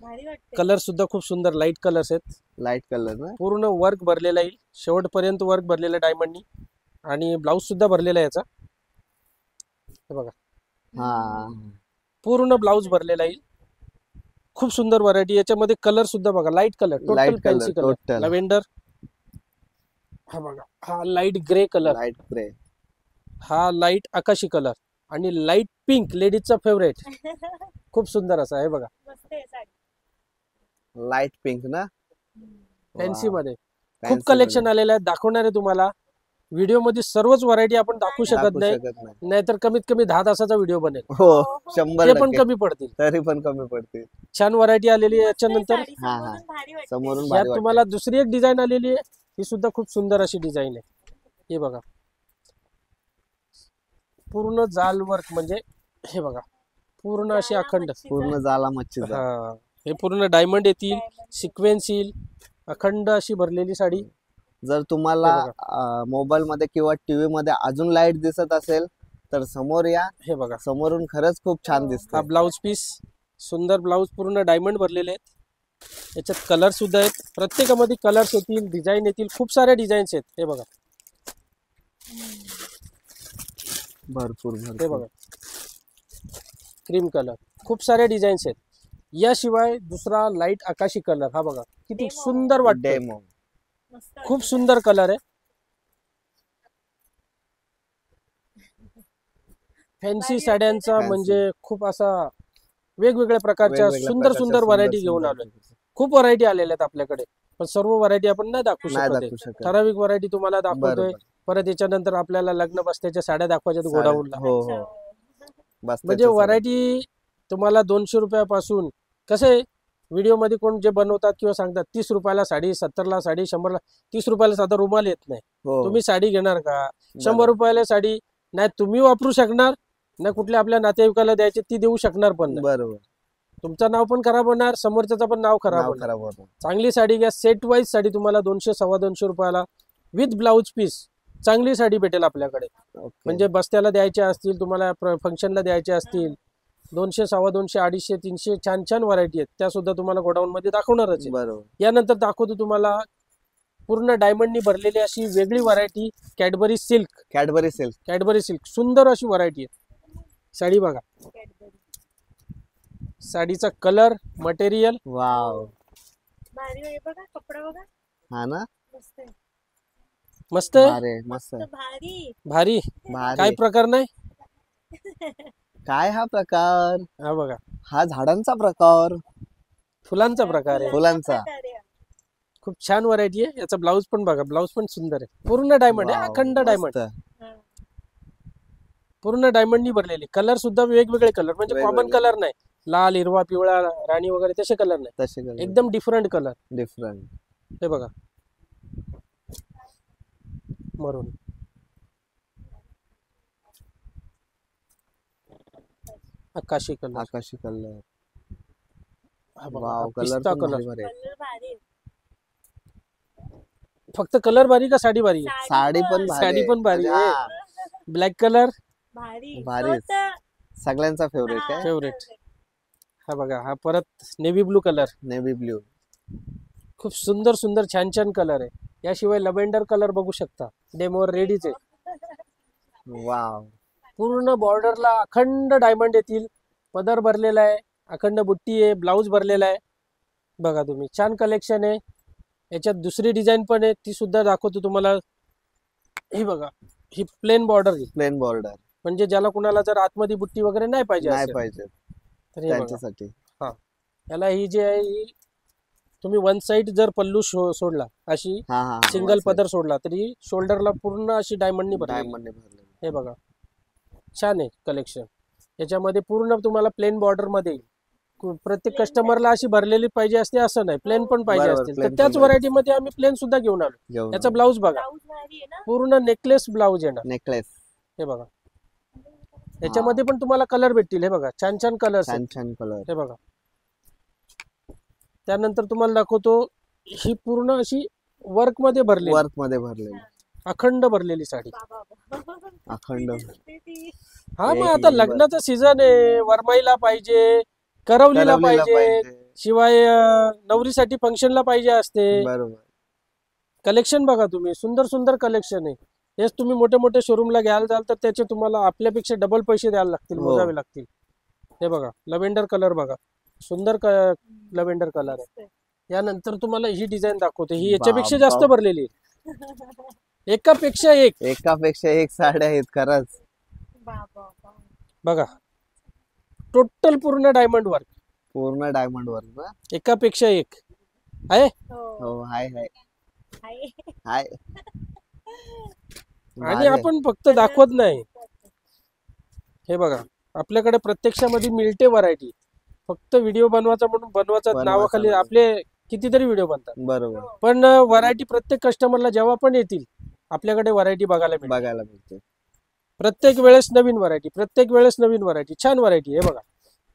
S3: भारी वाटते.
S1: कलर सुद्धा खूप सुंदर लाईट कलर्स आहेत.
S2: लाईट कलर ना.
S1: पूर्ण वर्क भरलेला येईल, शेवटपर्यंत वर्क भरलेलं डायमंडनी. आणि ब्लाऊज सुद्धा भरलेला आहे याचा. हे बघा
S2: हा.
S1: पूर्ण ब्लाऊज भरलेला येईल. खूप सुंदर व्हरायटी. याच्यामध्ये कलर सुद्धा बघा, light colour, total
S2: light
S1: fancy
S2: colour
S1: colour,
S2: total.
S1: Lavender. हा बघा हा light grey colour,
S2: light grey.
S1: हा लाईट आकाशी कलर आणि लाईट पिंक, लेडीजचा फेवरेट. खूप सुंदर असा. हे बघा
S3: मस्त आहे साडी.
S2: लाईट पिंक ना.
S1: Fancy
S2: Wow.
S1: मध्ये खूप
S2: Fancy
S1: कलेक्शन
S2: मध्ये.
S1: आलेलं आहे. दाखवणार आहे तुम्हाला. व्हिडिओ मध्ये सर्वच व्हरायटी आपण दाखवू शकत
S2: दाखवू
S1: नाही,
S2: शकत नाही.
S1: नाहीतर कमीत कमी 10 तासाचा व्हिडिओ बनेल.
S2: हो 100
S1: ते पण
S2: टक्के.
S1: कमी पडतील.
S2: तरी पण कमी पडते.
S1: छान व्हरायटी आलेली आहे.
S3: मस्त आहे
S1: याच्यानंतर
S3: साडी,
S2: हा,
S3: समोरून भारी वाटते.
S2: समोरून
S1: यात
S2: भारी वाटते.
S1: तुम्हाला दुसरी एक डिझाईन आलेली आहे. ही सुद्धा खूप सुंदर अशी डिझाईन आहे. हे बघा पूर्ण जाल वर्क, म्हणजे हे बघा पूर्ण अशी
S3: जाला
S1: अखंड.
S3: मच्छीचा.
S2: पूर्ण जाला मच्छीचा.
S1: हा हे पूर्ण डायमंड येतील,
S3: Diamond.
S1: सिक्वेन्स येईल, अखंड अशी भरलेली साडी.
S2: जर तुम्हाला
S1: हे
S2: मोबाईल मध्ये किंवा टीव्ही मध्ये अजून लाईट दिसत असेल तर समोर या.
S1: हे बघा
S2: समोरून खरंच खूप छान
S3: हो.
S2: दिसते.
S1: हा ब्लाऊज पीस, सुंदर ब्लाऊज, पूर्ण डायमंड भरलेले आहेत. याच्यात कलर सुद्धा आहेत. प्रत्येकामध्ये कलर्स येतील, डिझाईन येतील, खूप सारे डिझाईन्स आहेत. हे बघा
S2: भरपूर
S1: हे
S2: भरपूर.
S1: बघा क्रीम कलर, खूप सारे डिझाईन्स आहेत. याशिवाय दुसरा लाईट आकाशी कलर, हा बघा किती
S3: Demo.
S1: सुंदर वाटतो.
S2: डेमो.
S3: मस्त
S1: खूप
S3: वाटते.
S1: सुंदर कलर आहे. फॅन्सी
S3: भारी
S1: साड्यांचा
S2: वाटते.
S1: म्हणजे खूप असा वेगवेगळ्या प्रकारच्या
S2: वेगवेगळ्या
S1: सुंदर
S2: प्रकारच्या
S1: सुंदर व्हरायटी
S2: सुंदर
S1: घेऊन
S2: सुंदर
S1: आलोय. खूप व्हरायटी आलेल्या आहेत आपल्याकडे, पण सर्व व्हरायटी आपण नाही दाखवू
S2: नाही
S1: शकत आहे.
S2: दाखवू शकत.
S1: ठराविक व्हरायटी तुम्हाला दाखवतोय.
S2: बरोबर.
S1: परत याच्यानंतर आपल्याला लग्न बसत्याच्या साड्या दाखवायच्या
S2: साड्या.
S1: गोडाऊनला.
S2: हो
S3: अच्छा,
S2: हो.
S3: हो.
S2: बस
S1: म्हणजे
S2: त्याच्यासाठी.
S1: व्हरायटी तुम्हाला 200 रुपयापासून, कसे व्हिडिओ मध्ये कोण जे बनवतात किंवा सांगतात 30 रुपयाला साडी, 70ला साडी, 100ला, 30 रुपयाला साधा रुमाल येत नाही.
S2: हो.
S1: तुम्ही साडी घेणार का? 100
S2: बरोबर.
S1: रुपयाला साडी नाही तुम्ही वापरू शकणार, ना कुठल्या आपल्या नातेवाईकाला द्यायची, ती देऊ शकणार पण नाही.
S2: बरोबर.
S1: तुमचं नाव पण खराब होणार, समोरच्याचं पण नाव खराब
S2: नाव
S1: होणार.
S2: खराब होतं.
S1: चांगली साडी घ्या. सेट वाईज साडी तुम्हाला 200 250 रुपयाला विथ ब्लाऊज पीस चांगली साडी भेटेल आपल्याकडे.
S2: ओके.
S1: म्हणजे बस्त्याला द्यायच्या असतील, तुम्हाला फंक्शनला द्यायच्या असतील, 200 250 250 300 छान छान व्हरायटी आहेत. त्या सुद्धा तुम्हाला गोडाऊन मध्ये दाखवणारच आहे.
S2: बरोबर.
S1: यानंतर दाखवतो तुम्हाला पूर्ण डायमंडनी भरलेली अशी वेगळी variety, Cadbury silk.
S2: Cadbury silk.
S1: Cadbury silk सुंदर अशी व्हरायटी आहे. साडी बघा,
S3: Cadbury.
S1: साडीचा कलर, मटेरियल
S2: वाव.
S3: भारी आहे बघा, कपडा बघा
S2: हा ना.
S3: मस्त आहे.
S1: मस्त आहे.
S2: भारी मस्त.
S3: मस्त भारी.
S1: भारी.
S2: भारी.
S1: काय प्रकार नाही.
S2: काय हा प्रकार?
S1: हा बघा
S2: हा झाडांचा प्रकार.
S1: फुलांचा प्रकार आहे.
S2: फुलांचा.
S3: प्रकार आहे.
S1: खूप छान व्हरायटी आहे. याचा ब्लाऊज पण बघा, ब्लाऊज पण सुंदर आहे. पूर्ण डायमंड आहे,
S2: वाव,
S1: अखंड डायमंड,
S2: मस्त.
S3: हा.
S1: पूर्ण डायमंडनी भरलेली. कलर सुद्धा वेगवेगळे कलर, म्हणजे कॉमन
S2: वेगवेगळे.
S1: कलर नाही. लाल, हिरवा, पिवळा, राणी वगैरे तसे कलर नाही.
S2: तसे कलर.
S1: एकदम डिफरंट कलर.
S2: डिफरंट.
S1: हे बघा मरून, आकाशी कलर,
S2: आकाशी कलर.
S1: हा बघा
S2: वाव,
S1: हा
S2: कलर
S1: पिस्ता
S2: पण
S1: कलर.
S2: भारी भारी आहे.
S3: कलर भारी आहे.
S1: फक्त कलर भारी का साडी भारी आहे?
S2: साडी पण भारी
S1: साडी
S2: आहे.
S1: पण भारी
S2: म्हणजे
S1: आहे.
S2: हा,
S1: ब्लॅक कलर
S3: भारी.
S2: भारीच.
S3: तो तर-
S2: सगळ्यांचा फेवरेट
S3: हा,
S2: आहे.
S1: फेवरेट. हा बघा हा परत navy blue colour.
S2: Navy blue.
S1: खूप सुंदर सुंदर छान छान कलर आहे. याशिवाय लव्हेंडर कलर बघू शकता, डेमोवर रेडीच आहे.
S2: वाव.
S1: पूर्ण बॉर्डरला अखंड डायमंड येतील. पदर भरलेला आहे, अखंड बुट्टी आहे, ब्लाऊज भरलेला आहे. बघा तुम्ही, छान कलेक्शन आहे. याच्यात दुसरी डिझाईन पण आहे, ती सुद्धा दाखवतो तुम्हाला. ही बघा, ही प्लेन बॉर्डर आहे,
S2: प्लेन बॉर्डर.
S1: म्हणजे ज्याला कुणाला जर आतमध्ये बुट्टी वगैरे नाही पाहिजे
S2: नाही
S1: असेल,
S2: पाहिजे
S1: तर हे बघा.
S2: त्यांच्यासाठी.
S1: याला ही जी आहे ही तुम्ही वन साइड जर पल्लू सोडला अशी
S2: हा हा
S1: सिंगल पदर सोडला तरी शोल्डरला पूर्ण अशी डायमंडनी भरलेली.
S2: डायमंड भरलेलं.
S1: हे बघा छान आहे कलेक्शन. याच्यामध्ये पूर्ण तुम्हाला प्लेन बॉर्डर मध्ये येईल. प्रत्येक कस्टमरला अशी भरलेली पाहिजे असते असं नाही, प्लेन पण पाहिजे
S2: बरोबर,
S1: असतील तर
S2: plain पण
S1: त्याच
S2: पाहिजे.
S1: व्हरायटी मध्ये आम्ही प्लेन सुद्धा घेऊन आलो.
S2: घेऊन
S1: याचा ब्लाऊज बघा
S3: ब्लाऊज भारी आहे ना.
S1: पूर्ण नेकलेस ब्लाऊज येणार.
S2: नेकलेस
S1: हे बघा याच्यामध्ये पण तुम्हाला कलर भेटतील. हे बघा छान छान कलर.
S2: छान छान कलर.
S1: हे बघा त्यानंतर तुम्हाला दाखवतो ही पूर्ण अशी वर्क मध्ये भरलेली,
S2: वर्क मध्ये भरलेली
S1: अखंड भरलेली साडी.
S2: अखंड.
S1: हा मग
S2: एक
S1: आता
S2: नंबर.
S1: लग्नाचा सीझन आहे, वरमाईला पाहिजे, करवलीला
S2: करवलीला
S1: पाहिजे, शिवाय नवरीसाठी फंक्शनला पाहिजे असते.
S2: बरोबर.
S1: कलेक्शन बघा तुम्ही, सुंदर सुंदर कलेक्शन आहे. हेच तुम्ही मोठे मोठे शोरूमला घ्यायला जाल तर त्याचे तुम्हाला आपल्यापेक्षा डबल पैसे द्यायला लागतील,
S2: हो.
S1: मोजावे लागतील. हे बघा लव्हेंडर कलर बघा, सुंदर लव्हेंडर कलर आहे. यानंतर तुम्हाला ही डिझाईन दाखवते, ही याच्यापेक्षा
S2: बाप
S1: जास्त
S2: बाप.
S1: भरलेली आहे. एकापेक्षा एक.
S2: एकापेक्षा एक साड्या आहेत खरंच.
S1: बघा टोटल पूर्ण डायमंड वर्क,
S2: पूर्ण डायमंड वर्क ना.
S1: एकापेक्षा एक आहे.
S2: हो हाय हाय हाय.
S1: आणि
S2: भारी आहे.
S1: आपण फक्त दाखवत नाही. हे बघा आपल्याकडे प्रत्यक्षामध्ये मिळते व्हरायटी, फक्त व्हिडिओ बनवायचा म्हणून बनवायचा नावाखाली
S2: म्हणून.
S1: आपले कितीतरी व्हिडिओ बनतात.
S2: बरोबर.
S1: पण व्हरायटी प्रत्येक कस्टमरला जेव्हा पण येतील आपल्याकडे व्हरायटी बघायला मिळेल.
S2: बघायला मिळते
S1: प्रत्येक वेळेस नवीन व्हरायटी, प्रत्येक वेळेस नवीन व्हरायटी, छान व्हरायटी. हे बघा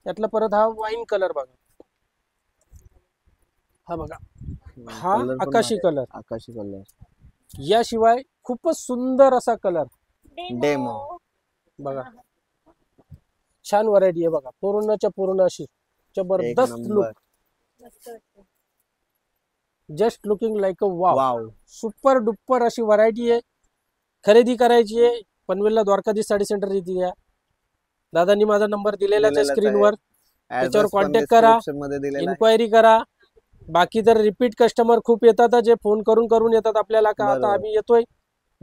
S1: त्यातला परत हा वाईन कलर बघा, हा बघा हा
S2: कलर पण
S1: आकाशी
S2: भारी आहे.
S1: कलर.
S2: आकाशी कलर.
S1: याशिवाय खूपच सुंदर असा कलर
S2: डेमो.
S1: बघा, छान व्हरायटी आहे बघा, पूर्णच्या पूर्ण अशी
S2: एक
S1: जबरदस्त look,
S2: number.
S1: Just looking like a wow.
S2: Wow.
S1: Super duper अशी व्हरायटी आहे. खरेदी करायची आहे पनवेलला द्वारकाधीश साडी सेंटर इथे या. दादांनी माझा नंबर दिलेलाच आहे
S2: दिलेलाच आहे.
S1: स्क्रीनवर, त्याच्यावर
S2: Address पण
S1: कॉन्टॅक्ट करा,
S2: description मध्ये दिलेला आहे.
S1: इन्क्वायरी करा. बाकी तर रिपीट कस्टमर खूप येतात, जे फोन करून करून येतात आपल्याला का आता
S2: बरोबर.
S1: आम्ही येतोय,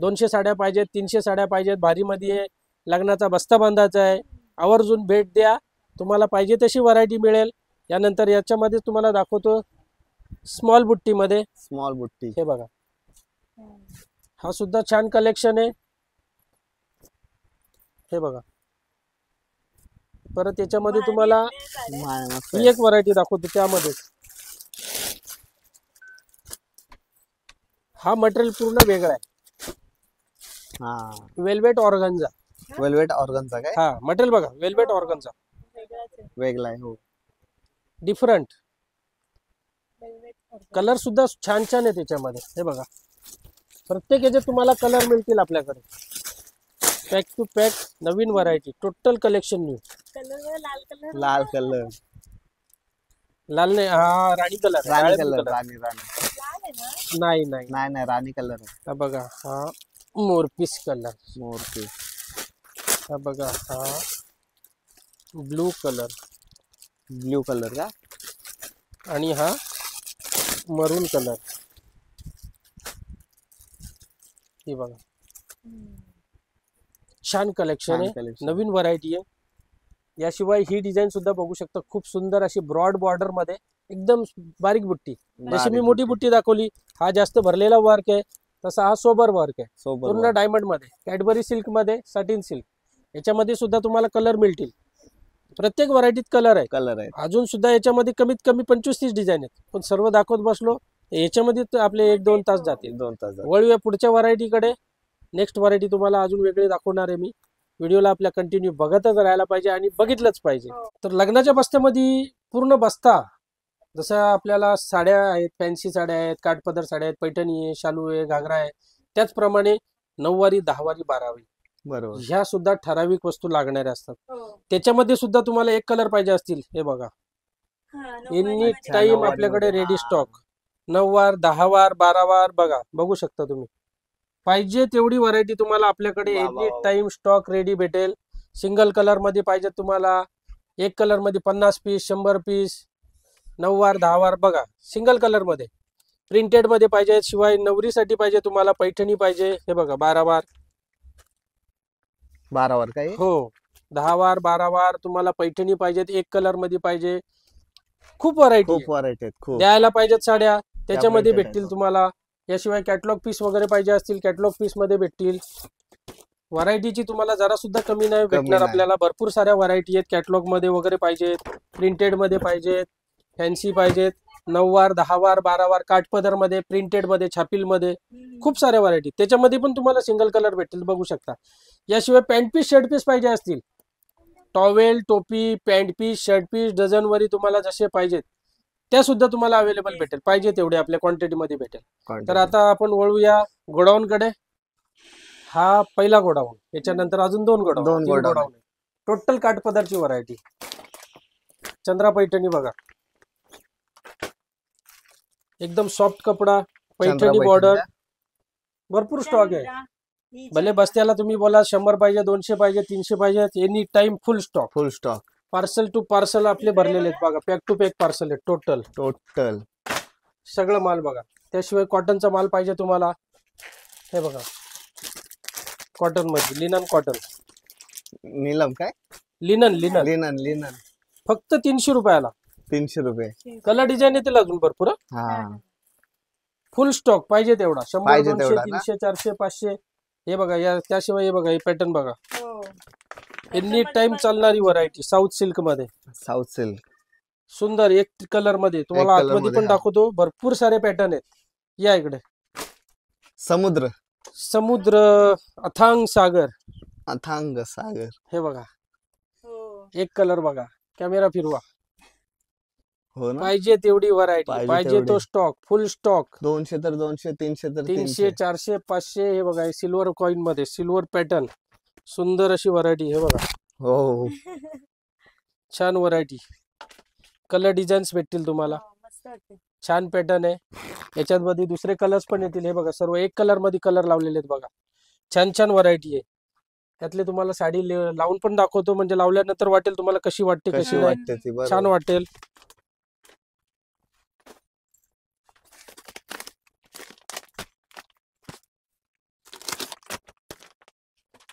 S1: 200 साड्या पाहिजेत, 300 साड्या पाहिजेत, भारीमध्ये आहे, लग्नाचा बस्ता बांधायचा आहे, आवर्जून भेट द्या, तुम्हाला पाहिजे तशी व्हरायटी मिळेल. यानंतर याच्यामध्ये तुम्हाला दाखवतो स्मॉल बुट्टीमध्ये.
S2: स्मॉल बुट्टी.
S1: हे बघा हा सुद्धा छान कलेक्शन आहे. हे बघा परत याच्यामध्ये तुम्हाला
S2: मस्त
S1: ही
S2: आहे.
S1: एक व्हरायटी दाखवतो त्यामध्ये. हा मटेरियल पूर्ण वेगळा आहे,
S2: हा
S1: वेल्वेट ऑर्गन्झा.
S2: वेल्वेट ऑर्गनचा काय.
S1: हा मटेरियल बघा वेल्वेट ऑर्गन्झा,
S2: वेगळा आहे. हो.
S1: डिफरंट कलर सुद्धा छान छान आहे त्याच्यामध्ये. हे बघा प्रत्येक याचे तुम्हाला कलर मिळतील आपल्याकडे, पॅक टू पॅक नवीन व्हरायटी, टोटल कलेक्शन न्यू.
S2: लाल कलर.
S1: लाल नाही, हा राणी कलर.
S2: राणी कलर. राणी राणी.
S1: नाही नाही
S2: नाही नाही राणी कलर आहे.
S1: हा बघा हा मोरपीस कलर.
S2: मोरपी.
S1: हा बघा हा ब्लू कलर
S2: ब्ल्यू कलर का.
S1: आणि हा मरून कलर. हे बघा छान कलेक्शन
S2: छान
S1: आहे,
S2: collection.
S1: नवीन व्हरायटी आहे. याशिवाय ही डिझाईन सुद्धा बघू शकता, खूप सुंदर अशी ब्रॉड बॉर्डर मध्ये एकदम बारीक बुट्टी. जशी मी मोठी बुट्टी दाखवली, हा जास्त भरलेला वर्क आहे, तसा हा सोबर वर्क आहे,
S2: सोबत
S1: पूर्ण डायमंड मध्ये, कॅडबरी सिल्क मध्ये, सटिन सिल्क. याच्यामध्ये सुद्धा तुम्हाला कलर मिळतील, प्रत्येक व्हरायटीत कलर आहे.
S2: कलर आहे.
S1: अजून सुद्धा याच्यामध्ये कमीत कमी 25-30 डिझाईन आहेत, पण सर्व दाखवत बसलो याच्यामध्ये तर आपले 1-2 तास जातील.
S2: 2 तास.
S1: वळूया पुढच्या व्हरायटीकडे. नेक्स्ट व्हरायटी तुम्हाला अजून वेगळी दाखवणार आहे मी. व्हिडिओला आपल्या कंटिन्यू बघतच राहायला पाहिजे आणि बघितलंच पाहिजे. तर लग्नाच्या बस्त्यामध्ये पूर्ण बस्ता, जसं आपल्याला साड्या आहेत, फॅन्सी साड्या आहेत, काठपदर साड्या आहेत, पैठणी आहे, शालू आहे, घागरा आहे, त्याचप्रमाणे 9वारी, 10वारी, 12वारी
S2: बरोबर.
S1: ह्या सुद्धा ठराविक वस्तू लागणाऱ्या असतात. त्याच्यामध्ये सुद्धा तुम्हाला एक कलर पाहिजे असतील, हे बघा एनी टाइम
S2: 9वारी
S1: आपल्याकडे
S2: मध्ये.
S1: Ready stock. 9 वार, 10 वार, 12 वार बघा, बघू शकता तुम्ही. पाहिजे तेवढी व्हरायटी तुम्हाला आपल्याकडे
S2: वा, वा,
S1: एनी
S2: वा.
S1: टाइम स्टॉक रेडी भेटेल. सिंगल कलर मध्ये पाहिजे तुम्हाला, एक कलर मध्ये 50 पीस, 100 पीस, 9 वार, 10 वार बघा, सिंगल कलर मध्ये. प्रिंटेड मध्ये पाहिजे, शिवाय नवरीसाठी पाहिजे तुम्हाला, पैठणी पाहिजे, हे बघा 12 वार.
S2: 12 वर काय.
S1: हो 10 वार, 12 वार तुम्हाला पैठणी पाहिजेत, एक कलर मध्ये पाहिजे, खूप व्हरायटी
S2: खूप व्हरायटी आहेत खूप.
S1: द्यायला पाहिजेत साड्या त्याच्यामध्ये
S2: printed
S1: भेटतील
S2: आहेत.
S1: तुम्हाला. याशिवाय कॅटलॉग पीस वगैरे पाहिजे असतील कॅटलॉग पीस मध्ये भेटतील. व्हरायटीची तुम्हाला जरा सुद्धा कमी नाही भेटणार
S2: नाही.
S1: आपल्याला. भरपूर साऱ्या व्हरायटी आहेत. कॅटलॉग मध्ये वगैरे पाहिजेत, प्रिंटेड मध्ये पाहिजेत, फॅन्सी पाहिजेत, 9 वार 10 वार 12 वार काठपदर मध्ये, प्रिंटेड मध्ये, छापील मध्ये खूप साऱ्या व्हरायटी. त्याच्यामध्ये पण तुम्हाला सिंगल कलर भेटतील बघू शकता. याशिवाय पॅन्ट पीस शर्ट पीस पाहिजे असतील, टॉवेल टोपी पॅन्ट पीस शर्ट पीस डझनवरी तुम्हाला जसे पाहिजेत त्या सुद्धा तुम्हाला अवेलेबल भेटेल. पाहिजे तेवढे आपल्या क्वांटिटी मध्ये भेटेल. तर आता आपण वळूया गोडाऊन कडे. हा पहिला गोडाऊन, याच्यानंतर अजून 2 गोडाऊन,
S2: दोन
S1: 3
S2: गोडाऊन
S1: गोडाऊन. टोटल काठपदरची व्हरायटी. चंद्रा पैठणी बघा, एकदम सॉफ्ट कपडा, पैठणी बॉर्डर, भरपूर स्टॉक आहे. भले बस्त्याला तुम्ही बोला 100 पाहिजे 200 पाहिजे 300 पाहिजे, any time full stock.
S2: Full stock.
S1: Parcel to parcel आपले भरलेले आहेत बघा. पॅक टू पॅक पार्सल आहे टोटल.
S2: टोटल
S1: सगळं माल बघा. त्याशिवाय कॉटनचा माल पाहिजे तुम्हाला, हे बघा कॉटन मध्ये, लिनन कॉटन,
S2: नीलम काय
S1: लिनन लिनन
S2: लिनन लिनन
S1: फक्त 300 रुपयाला.
S2: 300 रुपये.
S1: कलर डिझाईन येतील अजून भरपूर.
S2: हा
S1: फुल स्टॉक पाहिजे तेवढा. 100
S2: पाहिजे
S1: 200
S2: तेवढा ना?
S1: 300 400 500. हे बघा या त्याशिवाय हे बघा हे पॅटर्न बघा,
S3: हो.
S1: एनी टाइम चालणारी व्हरायटी साऊथ सिल्क मध्ये.
S2: साऊथ सिल्क
S1: सुंदर एक कलर मध्ये तुम्हाला
S2: color
S1: आतमध्ये
S2: मध्ये,
S1: पण
S2: हा.
S1: दाखवतो. भरपूर सारे पॅटर्न आहेत. या इकडे.
S2: समुद्र
S1: समुद्र, अथांग सागर,
S2: अथांग सागर.
S1: हे बघा
S3: हो.
S1: एक कलर बघा. कॅमेरा फिरवा.
S2: हो ना.
S1: पाहिजे तेवढी व्हरायटी,
S2: पाहिजे
S1: पाहिजे तो
S2: तेवढी.
S1: Stock, full stock.
S2: 200 तर 200 300 तर
S1: 300 400 500. हे बघा सिल्वर कॉइन मध्ये सिल्वर पॅटर्न, सुंदर अशी व्हरायटी. हे बघा
S2: हो.
S1: छान व्हरायटी. कलर डिझाईन्स भेटतील तुम्हाला.
S3: हो, मस्त वाटते.
S1: छान पॅटर्न आहे. याच्यात मध्ये दुसरे कलर्स पण येतील. हे बघा सर्व एक कलर मध्ये कलर लावलेले आहेत बघा. छान छान व्हरायटी आहे. त्यातले तुम्हाला साडी लावून पण दाखवतो, म्हणजे लावल्यानंतर वाटेल तुम्हाला कशी वाटते कशी
S2: कशी
S1: नाही.
S2: वाटते ती
S1: छान
S2: बरोबर.
S1: वाटेल.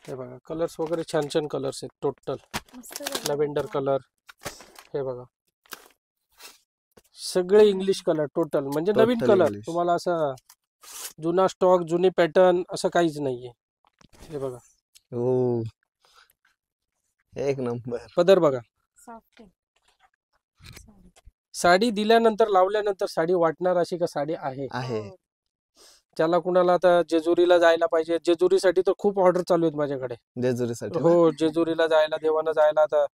S1: हे बघा कलर्स वगैरे छान छान कलर्स आहेत टोटल.
S3: मस्त झालं.
S1: लॅव्हेंडर कलर, हे बघा सगळे इंग्लिश कलर टोटल, म्हणजे नवीन
S2: Total
S1: कलर.
S2: English.
S1: तुम्हाला असं जुना स्टॉक जुनी पॅटर्न असं काहीच नाहीये. हे बघा
S2: हो. एक नंबर.
S1: पदर बघा.
S3: Soft आहे. साडी.
S1: साडी दिल्यानंतर लावल्यानंतर साडी वाटणार अशी का साडी आहे.
S2: आहे.
S3: हो.
S1: ज्याला कुणाला आता जेजुरीला जायला पाहिजे, जेजुरीसाठी तर खूप ऑर्डर चालू आहेत माझ्याकडे.
S2: जेजुरीसाठी ना?
S1: हो जेजुरीला जायला, देवाला जायला. आता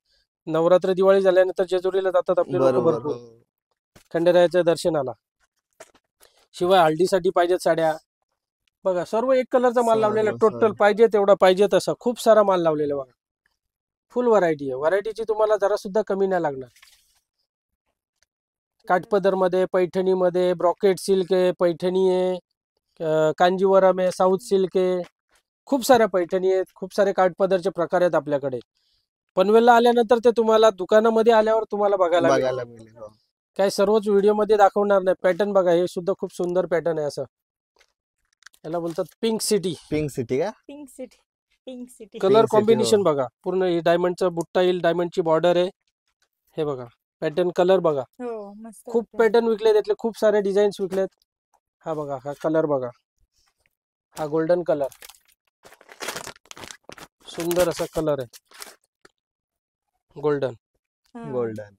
S1: नवरात्र दिवाळी झाल्यानंतर जेजुरीला जातात आपले लोक
S2: बरोबर.
S1: भरपूर
S2: हो.
S1: खंडेरायाच्या दर्शनाला. शिवाय हळदीसाठी पाहिजेत साड्या बघा. सर्व एक कलरचा माल लावलेला
S2: सर्व,
S1: टोटल.
S2: सर्व.
S1: पाहिजे तेवढा पाहिजे तसा खूप सारा माल लावलेला बघा. फुल व्हरायटी आहे. व्हरायटीची तुम्हाला जरा सुद्धा कमी नाही लागणार. काठपदर मध्ये, पैठणी मध्ये, ब्रॉकेट सिल्क आहे, पैठणी आहे, कांजीवरम आहे, साऊथ सिल्क आहे. खूप साऱ्या पैठणी आहेत, खूप सारे काठपदरचे प्रकार आहेत आपल्याकडे. पनवेलला आल्यानंतर ते तुम्हाला दुकानामध्ये आल्यावर तुम्हाला बघायला मिळेल.
S2: बघायला मिळेल. हो.
S1: काय सर्वच व्हिडिओ मध्ये दाखवणार नाही. पॅटर्न बघा, हे सुद्धा खूप सुंदर पॅटर्न आहे. असं याला बोलतात पिंक सिटी.
S2: पिंक सिटी का?
S3: Pink city. Pink city.
S1: Colour
S2: City,
S1: combination
S2: हो.
S1: बघा. पूर्ण डायमंडचा बुट्टा येईल, डायमंडची बॉर्डर आहे. हे बघा पॅटर्न कलर बघा.
S3: हो मस्त
S1: खूप
S3: वाटते.
S1: पॅटर्न विकले, त्यातले खूप सारे डिझाईन्स विकलेत. हा बघा हा कलर बघा. हा गोल्डन कलर, सुंदर असा कलर आहे गोल्डन.
S3: हा.
S2: गोल्डन.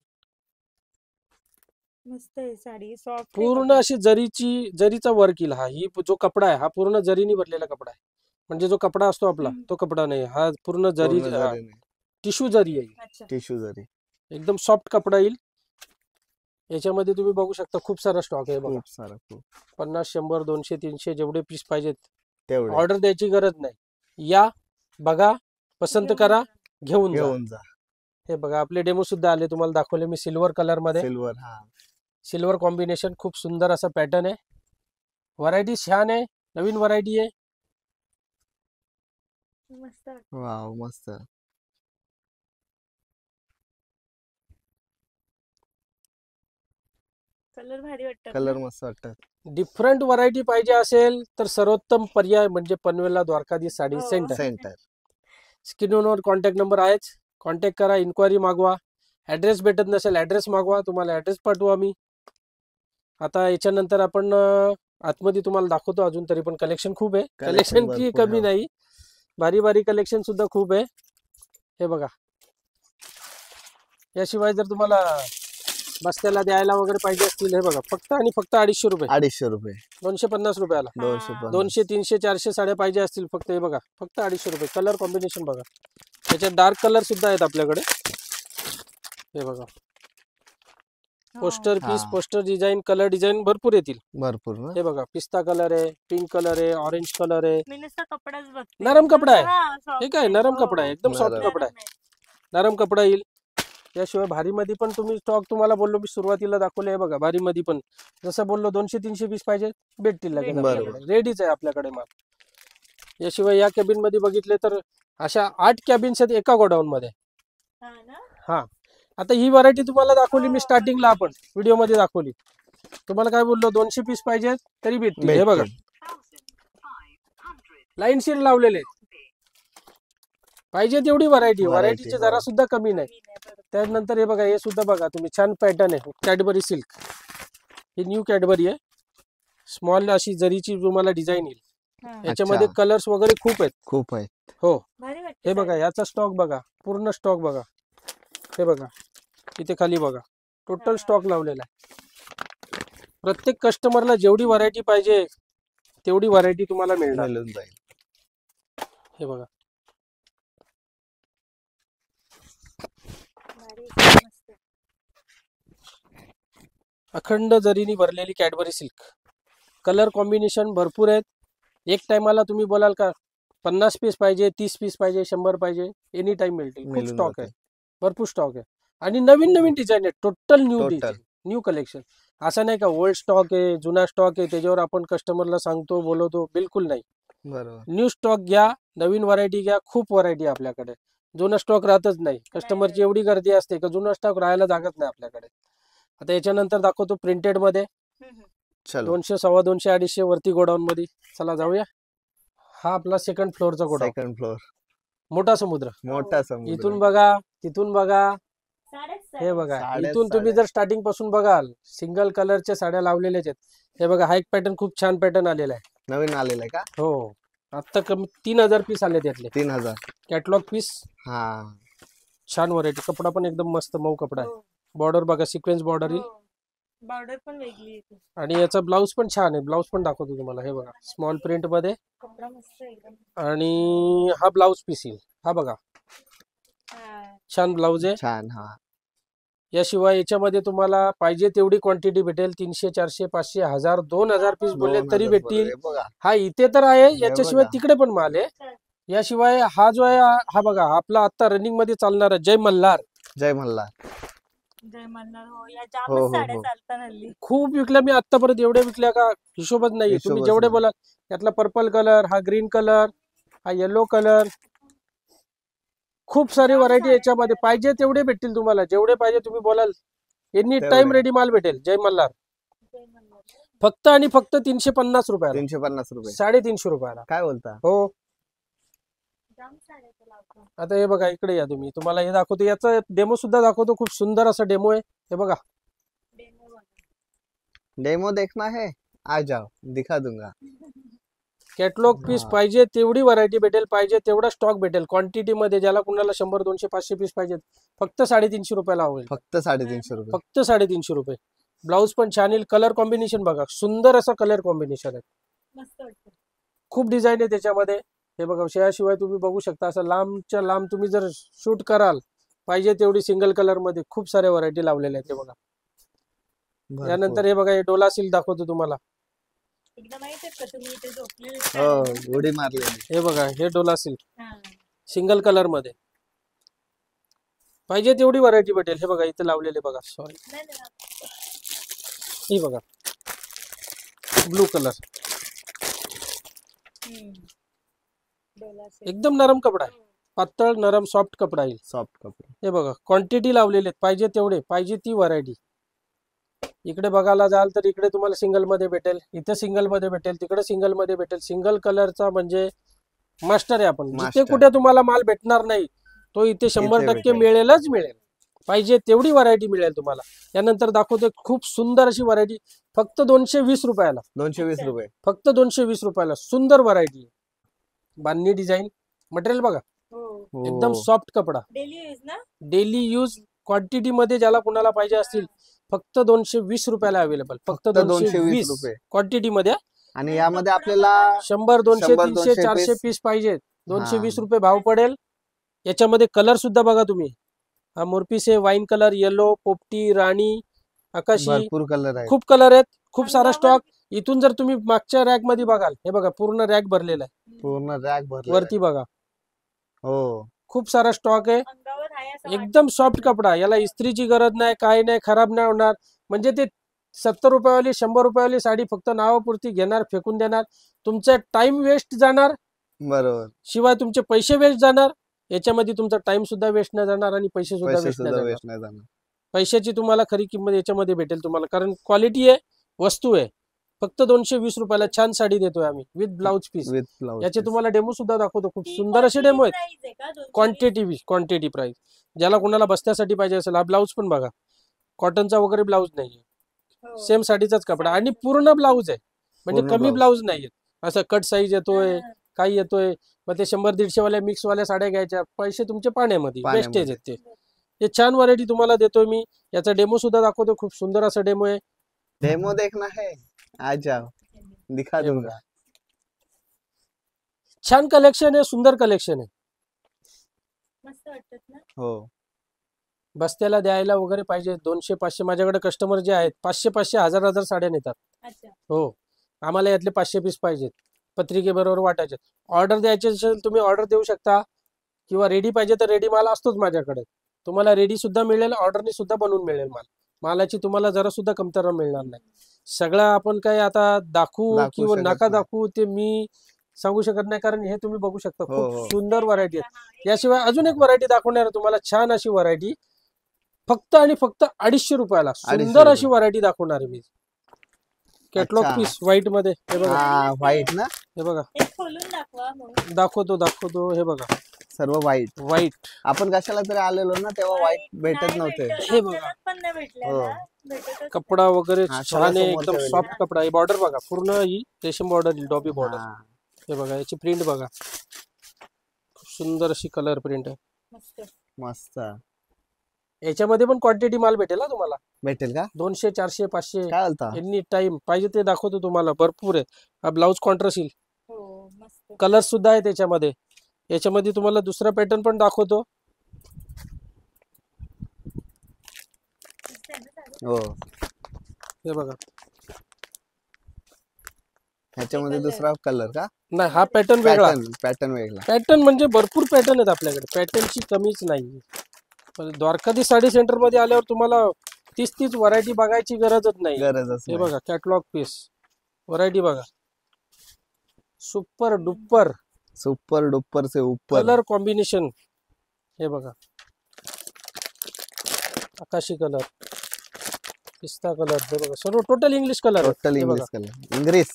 S3: मस्त आहे साडी. सॉफ्ट
S1: पूर्ण अशी जरीचा वर्क येईल. हा ही जो कपडा आहे हा पूर्ण जरीने भरलेला कपडा आहे. म्हणजे जो कपडा असतो आपला तो कपडा नाही, हा पूर्ण जरी टिश्यू जरी आहे.
S3: अच्छा.
S2: टिश्यू जरी.
S1: एकदम सॉफ्ट कपडा येईल. याच्यामध्ये तुम्ही बघू शकता खूप सारा स्टॉक आहे बघा.
S2: खूप सारा. खूप
S1: 50 100 200 300 जेवढे पीस पाहिजेत.
S2: तेवढे
S1: ऑर्डर द्यायची गरज नाही. या बघा, पसंत करा, घेऊन जा.
S2: घेऊन जा.
S1: हे बघा आपले डेमो सुद्धा आले, तुम्हाला दाखवले मी सिल्वर कलर मध्ये.
S2: सिल्वर. हा.
S1: सिल्वर कॉम्बिनेशन खूप सुंदर असा पॅटर्न आहे. व्हरायटी छान आहे, नवीन व्हरायटी आहे.
S3: मस्त वाटते.
S2: वाव मस्त.
S3: कलर भारी वाटतात
S2: कलर
S3: ना?
S2: मस्त वाटतात.
S1: डिफरंट व्हरायटी पाहिजे असेल तर सर्वोत्तम पर्याय म्हणजे पनवेलला द्वारकाधीश साडी
S3: हो.
S1: सेंटर.
S2: सेंटर.
S1: स्क्रीनवर कॉन्टॅक्ट नंबर आहेच. कॉन्टॅक्ट करा, इन्क्वायरी मागवा. ऍड्रेस भेटत नसेल ऍड्रेस मागवा, तुम्हाला ऍड्रेस पाठवू आम्ही. आता याच्यानंतर आपण आतमध्ये तुम्हाला दाखवतो अजून, तरी पण कलेक्शन खूप आहे. कलेक्शन की
S2: भरपूर
S1: कमी
S2: आहे.
S1: नाही, भारी भारी कलेक्शन सुद्धा खूप आहे. हे बघा. याशिवाय जर तुम्हाला बस्त्याला द्यायला वगैरे पाहिजे असतील, हे बघा फक्त आणि फक्त 250 रुपये,
S2: 250 रुपये,
S1: 250 रुपयाला.
S2: 250.
S1: 200 300 400 साड्या पाहिजे असतील फक्त, हे बघा फक्त 250 रुपये. कलर कॉम्बिनेशन बघा, त्याच्यात डार्क कलर सुद्धा आहेत आपल्याकडे. हे बघा पोस्टर पीस,
S2: हा.
S1: पोस्टर डिझाईन, कलर डिझाईन भरपूर येतील.
S2: भरपूर ना.
S1: हे बघा पिस्ता कलर आहे, पिंक कलर आहे, ऑरेंज कलर आहे.
S3: मी नुसता कपडाच बघते.
S1: नरम कपडा आहे.
S3: हा, soft
S1: हे काय
S3: आहे.
S1: नरम
S3: हो,
S1: कपडा आहे,
S3: हो.
S1: एकदम सॉफ्ट
S2: नरम.
S1: कपडा आहे.
S3: नरम आहे.
S1: नरम कपडा येईल. याशिवाय भारीमध्ये पण तुम्ही स्टॉक, तुम्हाला बोललो मी सुरुवातीला दाखवले, हे बघा भारीमध्ये पण जसं बोललो 200-300 पीस पाहिजे भेटतील लगेच
S3: भेटतील.
S1: आपल्याकडे, रेडीच आहे आपल्याकडे माल. याशिवाय या कॅबिन मध्ये बघितले तर अशा 8 कॅबिन्स आहेत एका गोडाऊन मध्ये.
S3: हा ना?
S1: हा, आता ही व्हरायटी तुम्हाला दाखवली मी
S3: हो,
S1: स्टार्टिंगला, आपण व्हिडिओ मध्ये दाखवली. तुम्हाला काय बोललो 200 पीस पाहिजे तरी भेटतील. हे बघा लाईनशीर लावलेले आहेत. पाहिजे तेवढी व्हरायटी, व्हरायटीचे
S2: हो.
S1: जरा सुद्धा कमी नाही.
S3: मी नाही बरोबर.
S1: त्यानंतर हे बघा, हे सुद्धा बघा तुम्ही, छान पॅटर्न आहे, कॅडबरी सिल्क. ही न्यू कॅडबरी आहे, स्मॉल अशी जरीची तुम्हाला डिझाईन येईल.
S3: हा.
S1: याच्यामध्ये
S2: अच्छा.
S1: कलर्स वगैरे खूप आहेत.
S2: खूप आहे.
S1: हो,
S3: भारी वाटते
S1: हे बघा
S3: साडी.
S1: याचा स्टॉक बघा, पूर्ण स्टॉक बघा. हे बघा इथे खाली बघा, टोटल
S3: हा.
S1: स्टॉक लावलेला आहे. प्रत्येक कस्टमरला जेवढी व्हरायटी पाहिजे तेवढी व्हरायटी तुम्हाला मिळणार.
S2: मिळून जाईल.
S1: हे बघा
S3: भारी आहे, मस्त.
S1: अखंड जरीनी भरलेली कॅडबरी सिल्क. कलर कॉम्बिनेशन भरपूर आहेत. एक टायमाला तुम्ही बोलाल का 50 पीस पाहिजे, 30 पीस पाहिजे, 100 पाहिजे, एनी टाइम मिळतील. खूप
S2: मिळून
S1: स्टॉक
S2: जातील.
S1: आहे, भरपूर स्टॉक आहे. आणि नवीन नवीन डिझाईन आहे, total new
S2: Total.
S1: Design, new collection. असं नाही का ओल्ड स्टॉक आहे, जुना स्टॉक आहे, त्याच्यावर आपण कस्टमरला सांगतो बोलवतो, बिलकुल नाही.
S2: बरोबर.
S1: न्यू स्टॉक घ्या, नवीन व्हरायटी घ्या, खूप व्हरायटी आपल्याकडे. जुना स्टॉक राहतच नाही, कस्टमरची एवढी गर्दी असते का जुना स्टॉक राहायला जागत नाही आपल्याकडे. आता याच्यानंतर दाखवतो प्रिंटेड मध्ये,
S3: हम्म.
S2: चलो
S1: 200, 250, 250 वरती गोडाऊन मध्ये. चला जाऊया. हा आपला सेकंड फ्लोअरचा गोडाऊन,
S2: सेकंड फ्लोअर.
S1: मोठा समुद्र.
S2: मोठा समुद्र.
S1: इथून बघा, तिथून बघा,
S3: साड्याच
S1: हे
S3: साड्या.
S1: बघा.
S2: साड्याच
S1: इथून तुम्ही
S2: साड्या.
S1: जर स्टार्टिंग पासून बघाल, सिंगल कलरच्या साड्या लावलेल्याच आहेत. हे बघा हा एक पॅटर्न, खूप छान पॅटर्न आलेला आहे.
S2: नवीन आलेला आहे का?
S1: हो, आता कमी 3000 पीस आले त्यातले
S2: 3000.
S1: Catalogue piece.
S2: हा.
S1: छान व्हरायटी, कपडा पण एकदम मस्त मऊ कपडा आहे.
S3: हो,
S1: बॉर्डर बघा, सिक्वेन्स बॉर्डर येईल.
S3: हो. बॉर्डर पण वेगळी येते.
S1: आणि याचा ब्लाऊज पण छान आहे, ब्लाऊज पण दाखवतो तुम्हाला. हे बघा स्मॉल प्रिंट मध्ये,
S3: कपडा मस्त आहे एकदम.
S1: आणि हा ब्लाऊज पीस येईल. हा बघा
S3: हा.
S1: छान ब्लाऊज आहे.
S2: छान. हा.
S1: याशिवाय याच्यामध्ये तुम्हाला पाहिजे तेवढी क्वांटिटी भेटेल. 300 400 500 1000 2000 पीस बोलले
S2: 2000
S1: तरी भेटतील.
S2: बरोबर आहे. बघा
S1: हा इथे तर आहे, याच्याशिवाय
S2: बघा.
S1: तिकडे पण माल आहे. याशिवाय हा जो आहे, हा बघा आपला आता रनिंग मध्ये चालणारा जय मल्हार.
S2: जय मल्हार.
S3: जय मल्हार. हो, या
S2: हो,
S3: जामच
S2: हो,
S3: साड्या
S2: हो.
S3: चालतात हल्ली.
S1: खूप विकल्या मी आतापर्यंत, एवढ्या विकल्या का हिशोबच नाहीये. तुम्ही
S2: हिशोबच
S1: जेवढे
S2: नाही.
S1: बोलाल, यातला पर्पल कलर, हा ग्रीन कलर, हा येलो कलर, खूप सारी व्हरायटी याच्यामध्ये. पाहिजे तेवढे भेटतील तुम्हाला, जेवढे पाहिजे तुम्ही बोलाल एनी
S2: तेवढे.
S1: टाइम रेडी माल भेटेल. जय मल्हार.
S3: जय मल्हार.
S1: फक्त आणि फक्त 350 रुपयाला,
S2: 350 रुपये.
S1: 350 रुपयाला.
S2: काय बोलता?
S1: हो.
S3: जाम साड्या तर लावतो.
S1: आता हे बघा इकडे या तुम्ही, तुम्हाला हे दाखवतो, याचा डेमो सुद्धा दाखवतो. खूप सुंदर असा डेमो आहे. हे बघा
S3: डेमो बघा.
S2: डेमो देखना है, आ जाओ दिखा दूंगा.
S1: Catalogue piece.
S2: हा.
S1: पाहिजे तेवढी व्हरायटी भेटेल, पाहिजे तेवढा स्टॉक भेटेल क्वांटिटी मध्ये. ज्याला कुणाला 100 200 500 पीस पाहिजेत, फक्त 350 रुपयाला होईल.
S2: फक्त 350 रुपये.
S1: फक्त 350 रुपये. ब्लाऊज पण छान येईल. कलर कॉम्बिनेशन बघा, सुंदर असं कलर कॉम्बिनेशन आहे.
S3: मस्त वाटतं.
S1: खूप डिझाईन आहे त्याच्यामध्ये. हे बघा, याशिवाय तुम्ही बघू शकता, असं लांबच्या लांब तुम्ही जर शूट कराल, पाहिजे तेवढी सिंगल कलर मध्ये खूप साऱ्या व्हरायटी लावलेल्या आहेत. हे बघा.
S2: भरपूर.
S1: यानंतर हे बघा, हे डोला सिल्क दाखवतो तुम्हाला.
S3: एकदा माहित आहे का तुम्ही इथे झोपलेले
S2: हो,
S3: साड्या?
S2: उडी मारलेली.
S1: हे बघा, हे डोला सिल्क
S3: हा.
S1: सिंगल कलर मध्ये. पाहिजे तेवढी व्हरायटी भेटेल. हे बघा इथे लावलेले बघा, सॉरी,
S3: नाही, नाही.
S1: ही बघा ब्लू कलर,
S3: हम्म. डोला सेट.
S1: एकदम नरम कपडा आहे. पातळ नरम सॉफ्ट कपडा येईल.
S2: सॉफ्ट कपडे.
S1: हे बघा क्वांटिटी लावलेले आहेत. पाहिजे तेवढे, पाहिजे ती व्हरायटी. इकडे बघायला जाल तर इकडे तुम्हाला सिंगल मध्ये भेटेल, इथे सिंगल मध्ये भेटेल, तिकडे सिंगल मध्ये भेटेल. सिंगल कलरचा म्हणजे मास्टर आहे आपण. जिथे
S2: Master.
S1: कुठे तुम्हाला माल भेटणार नाही, तो इथे 100%
S2: भेटेल.
S1: मिळेलच मिळेल. पाहिजे तेवढी व्हरायटी मिळेल तुम्हाला. यानंतर दाखवतोय खूप सुंदर अशी व्हरायटी, फक्त 220 रुपयाला.
S2: 220 रुपये.
S1: फक्त 220 रुपयाला सुंदर व्हरायटी. बांधणी डिझाईन, मटेरियल बघा
S3: हो
S1: एकदम सॉफ्ट कपडा,
S3: डेली यूज ना.
S1: डेली यूज क्वांटिटी मध्ये ज्याला कुणाला पाहिजे असतील फक्त 220 रुपयाला अवेलेबल. फक्त
S2: 220
S1: 220
S2: रुपये.
S1: क्वांटिटी मध्ये.
S2: आणि यामध्ये आपल्याला
S1: 100 200
S2: 100,
S1: 300
S2: 200
S1: 400
S2: पीस.
S1: पीस पाहिजे 220
S2: हा.
S1: रुपये भाव पडेल. याच्यामध्ये कलर सुद्धा बघा तुम्ही. हा मोरपीस आहे, वाईन कलर, येलो, पोपटी, राणी, आकाशी,
S2: भरपूर कलर आहे.
S1: खूप कलर आहेत, खूप सारा
S3: अंगावर-
S1: स्टॉक. इथून जर तुम्ही मागच्या रॅक मध्ये बघाल, हे बघा पूर्ण रॅक भरलेला आहे.
S2: पूर्ण रॅक भरलेला
S1: वरती बघा
S2: आहे. हो.
S1: खूप सारा स्टॉक आहे.
S3: अंगावर आहे असं
S1: एकदम सॉफ्ट कपडा, याला इस्त्रीची गरज नाही, काय नाही, खराब नाही होणार. म्हणजे ते 70 रुपयावाली 100 रुपयावाली साडी फक्त नावापुरती घेणार, फेकून देणार. तुमचा टाइम वेस्ट जाणार,
S2: बरोबर.
S1: शिवाय तुमचे पैसे वेस्ट जाणार. याच्यामध्ये तुमचा टाइम सुद्धा वेस्ट नाही जाणार आणि पैसे सुद्धा
S2: पैसे
S1: वेस्ट नाही
S2: सुद्धा
S1: जाणार.
S2: वेस्ट नाही जाणार.
S1: पैशाची तुम्हाला खरी किंमत याच्यामध्ये भेटेल तुम्हाला, कारण क्वालिटी आहे, वस्तू आहे. फक्त 220 रुपयाला छान साडी देतोय आम्ही with blouse piece.
S2: With blouse.
S1: याचे तुम्हाला डेमो सुद्धा दाखवतो, खूप
S3: ती
S1: सुंदर असे डेमो आहेत.
S3: quantity price आहे का 220?
S1: क्वांटिटी प्राइस, ज्याला कोणाला बसण्यासाठी पाहिजे असेल. हा ब्लाऊज पण बघा, कॉटनचा वगैरे ब्लाऊज नाहीये,
S3: हो.
S1: सेम साडीचाच कपडा आणि पूर्ण ब्लाऊज आहे. म्हणजे
S2: पूर्ण
S1: कमी
S2: blouse.
S1: ब्लाऊज नाहीये, असं कट साईज येतोय,
S3: हा.
S1: काही येतोय. मग ते 100-150 वाल्या मिक्स वाल्या साड्या घ्यायच्या, पैसे तुमचे पाण्यामध्ये,
S2: पाण्यामध्ये.
S1: वेस्टेज आहेत ते. हे छान व्हरायटी तुम्हाला देतोय मी. याचा डेमो सुद्धा दाखवतो, खूप सुंदर असा डेमो आहे.
S2: डेमो देखना है, आ जाओ, दिखा
S1: हे
S2: दूंगा.
S1: बघा. छान कलेक्शन आहे, सुंदर कलेक्शन आहे.
S3: मस्त वाटतात ना.
S2: हो.
S1: बस्त्याला द्यायला वगैरे पाहिजे 200-500. माझ्याकडे कस्टमर जे आहेत 500-500 1000 साड्या नेतात.
S3: अच्छा.
S1: हो, आम्हाला यातले 500 पीस पाहिजेत, पत्रिकेबरोबर वाटायचे. ऑर्डर द्यायची असेल तुम्ही ऑर्डर देऊ शकता, किंवा रेडी पाहिजे तर रेडी माल असतोच माझ्याकडे. तुम्हाला रेडी सुद्धा मिळेल, ऑर्डरनी सुद्धा बनवून मिळेल माल. मालाची तुम्हाला जरा सुद्धा कमतरता मिळणार नाही. सगळं आपण काय आता दाखवू
S2: दाखवू
S1: किंवा
S2: शकत
S1: नका
S2: नाही.
S1: दाखवू ते मी सांगू शकत नाही, कारण हे तुम्ही बघू शकता
S2: हो,
S1: खूप
S2: हो.
S1: सुंदर व्हरायटी आहे.
S3: हा,
S1: याशिवाय अजून एक व्हरायटी दाखवणार आहे तुम्हाला, छान अशी व्हरायटी, फक्त आणि फक्त 250 रुपयाला
S2: 250
S1: सुंदर अशी
S2: रुपये.
S1: व्हरायटी दाखवणार आहे मी. कॅटलॉग
S2: अच्छा.
S1: पीस व्हाईट मध्ये, हे बघा,
S2: हा, व्हाईट ना.
S1: हे बघा,
S3: एक खोलून दाखवा मग.
S1: दाखवतो, हे बघा
S2: सर्व व्हाईट.
S1: व्हाईट.
S2: आपण कशाला तरी आलेलो ना तेव्हा व्हाईट भेटत
S3: नाही
S2: नव्हते.
S3: भेटत,
S1: हे बघा.
S3: आपल्याला पण नाही भेटल्या
S2: हो.
S3: ना. भेटतच
S1: कपडा वगैरे
S2: हा,
S1: छान आहे,
S2: समोर
S1: एकदम
S2: ठेवलेलं.
S1: सॉफ्ट कपडा आहे. बॉर्डर बघा, पूर्ण ही रेशीम बॉर्डर, डॉबी बॉर्डर.
S2: हा,
S1: हे बघा, याची प्रिंट बघा, खूप सुंदर अशी कलर प्रिंट आहे.
S3: मस्त.
S2: मस्त.
S1: याच्यामध्ये पण क्वांटिटी माल भेटेल ना तुम्हाला,
S2: भेटेल का?
S1: 200 400 500
S2: काय बोलता?
S1: एनी टाइम पाहिजे ते दाखवतो तुम्हाला, भरपूर आहे. हा ब्लाऊज कॉन्ट्रास्ट येईल,
S3: हो मस्त.
S1: कलर सुद्धा आहे त्याच्यामध्ये. याच्यामध्ये तुम्हाला दुसरा पॅटर्न पण दाखवतो.
S3: मस्त आहे ना साडी?
S2: हो.
S1: हे बघा,
S2: ह्याच्यामध्ये
S3: color.
S2: दुसरा कलर का?
S1: नाही हा पॅटर्न वेगळा.
S2: पॅटर्न वेगळा.
S1: पॅटर्न म्हणजे भरपूर पॅटर्न आहेत आपल्याकडे, पॅटर्नची कमीच नाही. पण द्वारकाधी साडी सेंटर मध्ये आल्यावर तुम्हाला 30 व्हरायटी बघायची गरजच नाही.
S2: गरजच
S1: हे
S2: नाही.
S1: बघा, कॅटलॉग पीस व्हरायटी बघा, सुपर डुपर
S2: सुपर डुपर से ऊपर.
S1: Colour combination. हे बघा, आकाशी कलर, पिस्ता कलर, हे बघा सर्व टोटल इंग्लिश कलर.
S2: टोटल
S1: हे बघा,
S2: English colour. English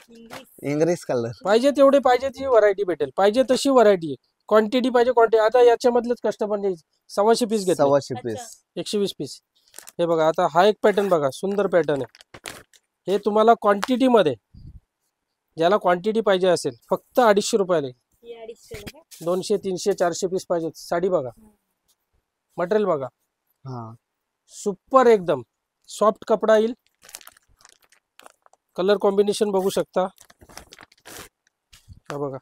S3: English.
S2: English colour.
S1: पाहिजे तेवढे पाहिजे ती व्हरायटी भेटेल, पाहिजे तशी व्हरायटी. क्वांटिटी पाहिजे क्वांटिटी. आता याच्यामधलेच कस्टमरने 125 पीस घेतले,
S2: 125
S3: अच्छा.
S2: पीस.
S1: 120 पीस. हे बघा, आता हा एक पॅटर्न बघा, सुंदर पॅटर्न आहे. हे तुम्हाला क्वांटिटी मध्ये, ज्याला क्वांटिटी पाहिजे असेल फक्त 250 रुपयाला.
S3: ही 250 ला का?
S1: 200 300 400 पीस पाहिजे. साडी बघा, मटेरियल बघा,
S2: हा,
S1: सुपर एकदम सॉफ्ट कपडा येईल. कलर कॉम्बिनेशन बघू शकता. हा बघा,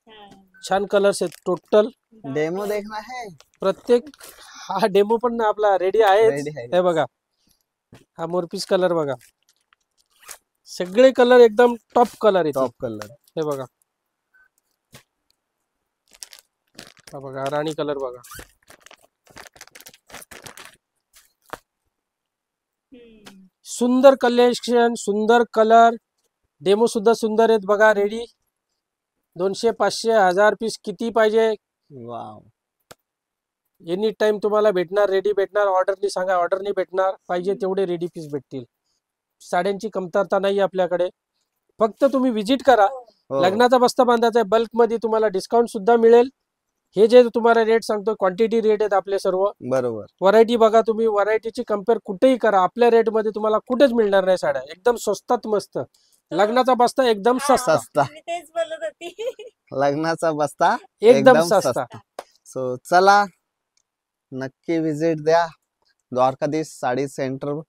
S3: हा.
S1: छान कलर्स आहेत टोटल.
S2: डेमो देखना है.
S1: प्रत्येक हा डेमो पण आपला रेडी आहे.
S2: Ready आहे.
S1: हे बघा, हा मोरपीस कलर बघा, सगळे कलर एकदम टॉप कलर आहेत.
S2: Top colour.
S1: हे बघा, हा बघा, राणी कलर बघा,
S3: हम्म.
S1: सुंदर कलेक्शन, सुंदर कलर. डेमो सुद्धा सुंदर आहेत बघा. रेडी 200 500 1000 पीस किती पाहिजे,
S2: वाव.
S1: एनी टाइम तुम्हाला भेटणार, रेडी भेटणार. ऑर्डरनी सांगा, ऑर्डरनी भेटणार. पाहिजे तेवढे रेडी पीस भेटतील. साड्यांची कमतरता नाही आपल्याकडे. फक्त तुम्ही विजिट करा.
S2: हो.
S1: लग्नाचा बस्ता बांधायचा आहे, बल्क मध्ये तुम्हाला डिस्काउंट सुद्धा मिळेल. हे जे तुम्हाला रेट सांगतो क्वांटिटी रेट आहेत आपले सर्व.
S2: बरोबर.
S1: व्हरायटी बघा तुम्ही, व्हरायटीची कम्पेअर कुठेही करा, आपल्या रेट मध्ये तुम्हाला कुठेच मिळणार नाही साड्या. एकदम स्वस्तात मस्त. लग्नाचा बस्ता एकदम सस्ता.
S2: सस्ता.
S3: मी तेच बोलत होती.
S2: लग्नाचा बस्ता
S1: एकदम
S2: एकदम
S1: सस्ता.
S2: सो चला नक्की विजिट द्या द्वारकाधीश साडी सेंटर.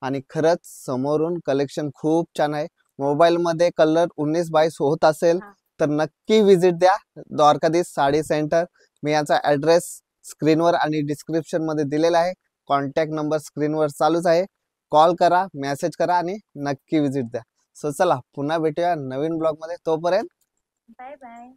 S2: आणि खरंच समोरून कलेक्शन खूप छान आहे. मोबाईल मध्ये कलर 19-22 होत असेल
S3: हा.
S2: तर नक्की विजिट द्या द्वारकाधीश साडी सेंटर. मी याचा ऍड्रेस स्क्रीनवर आणि डिस्क्रिप्शन मध्ये दिलेला आहे. कॉन्टॅक्ट नंबर स्क्रीनवर चालूच आहे. कॉल करा, मेसेज करा आणि नक्की विजिट द्या. सो चला पुन्हा भेटूया नवीन ब्लॉग मध्ये. तोपर्यंत
S3: बाय बाय.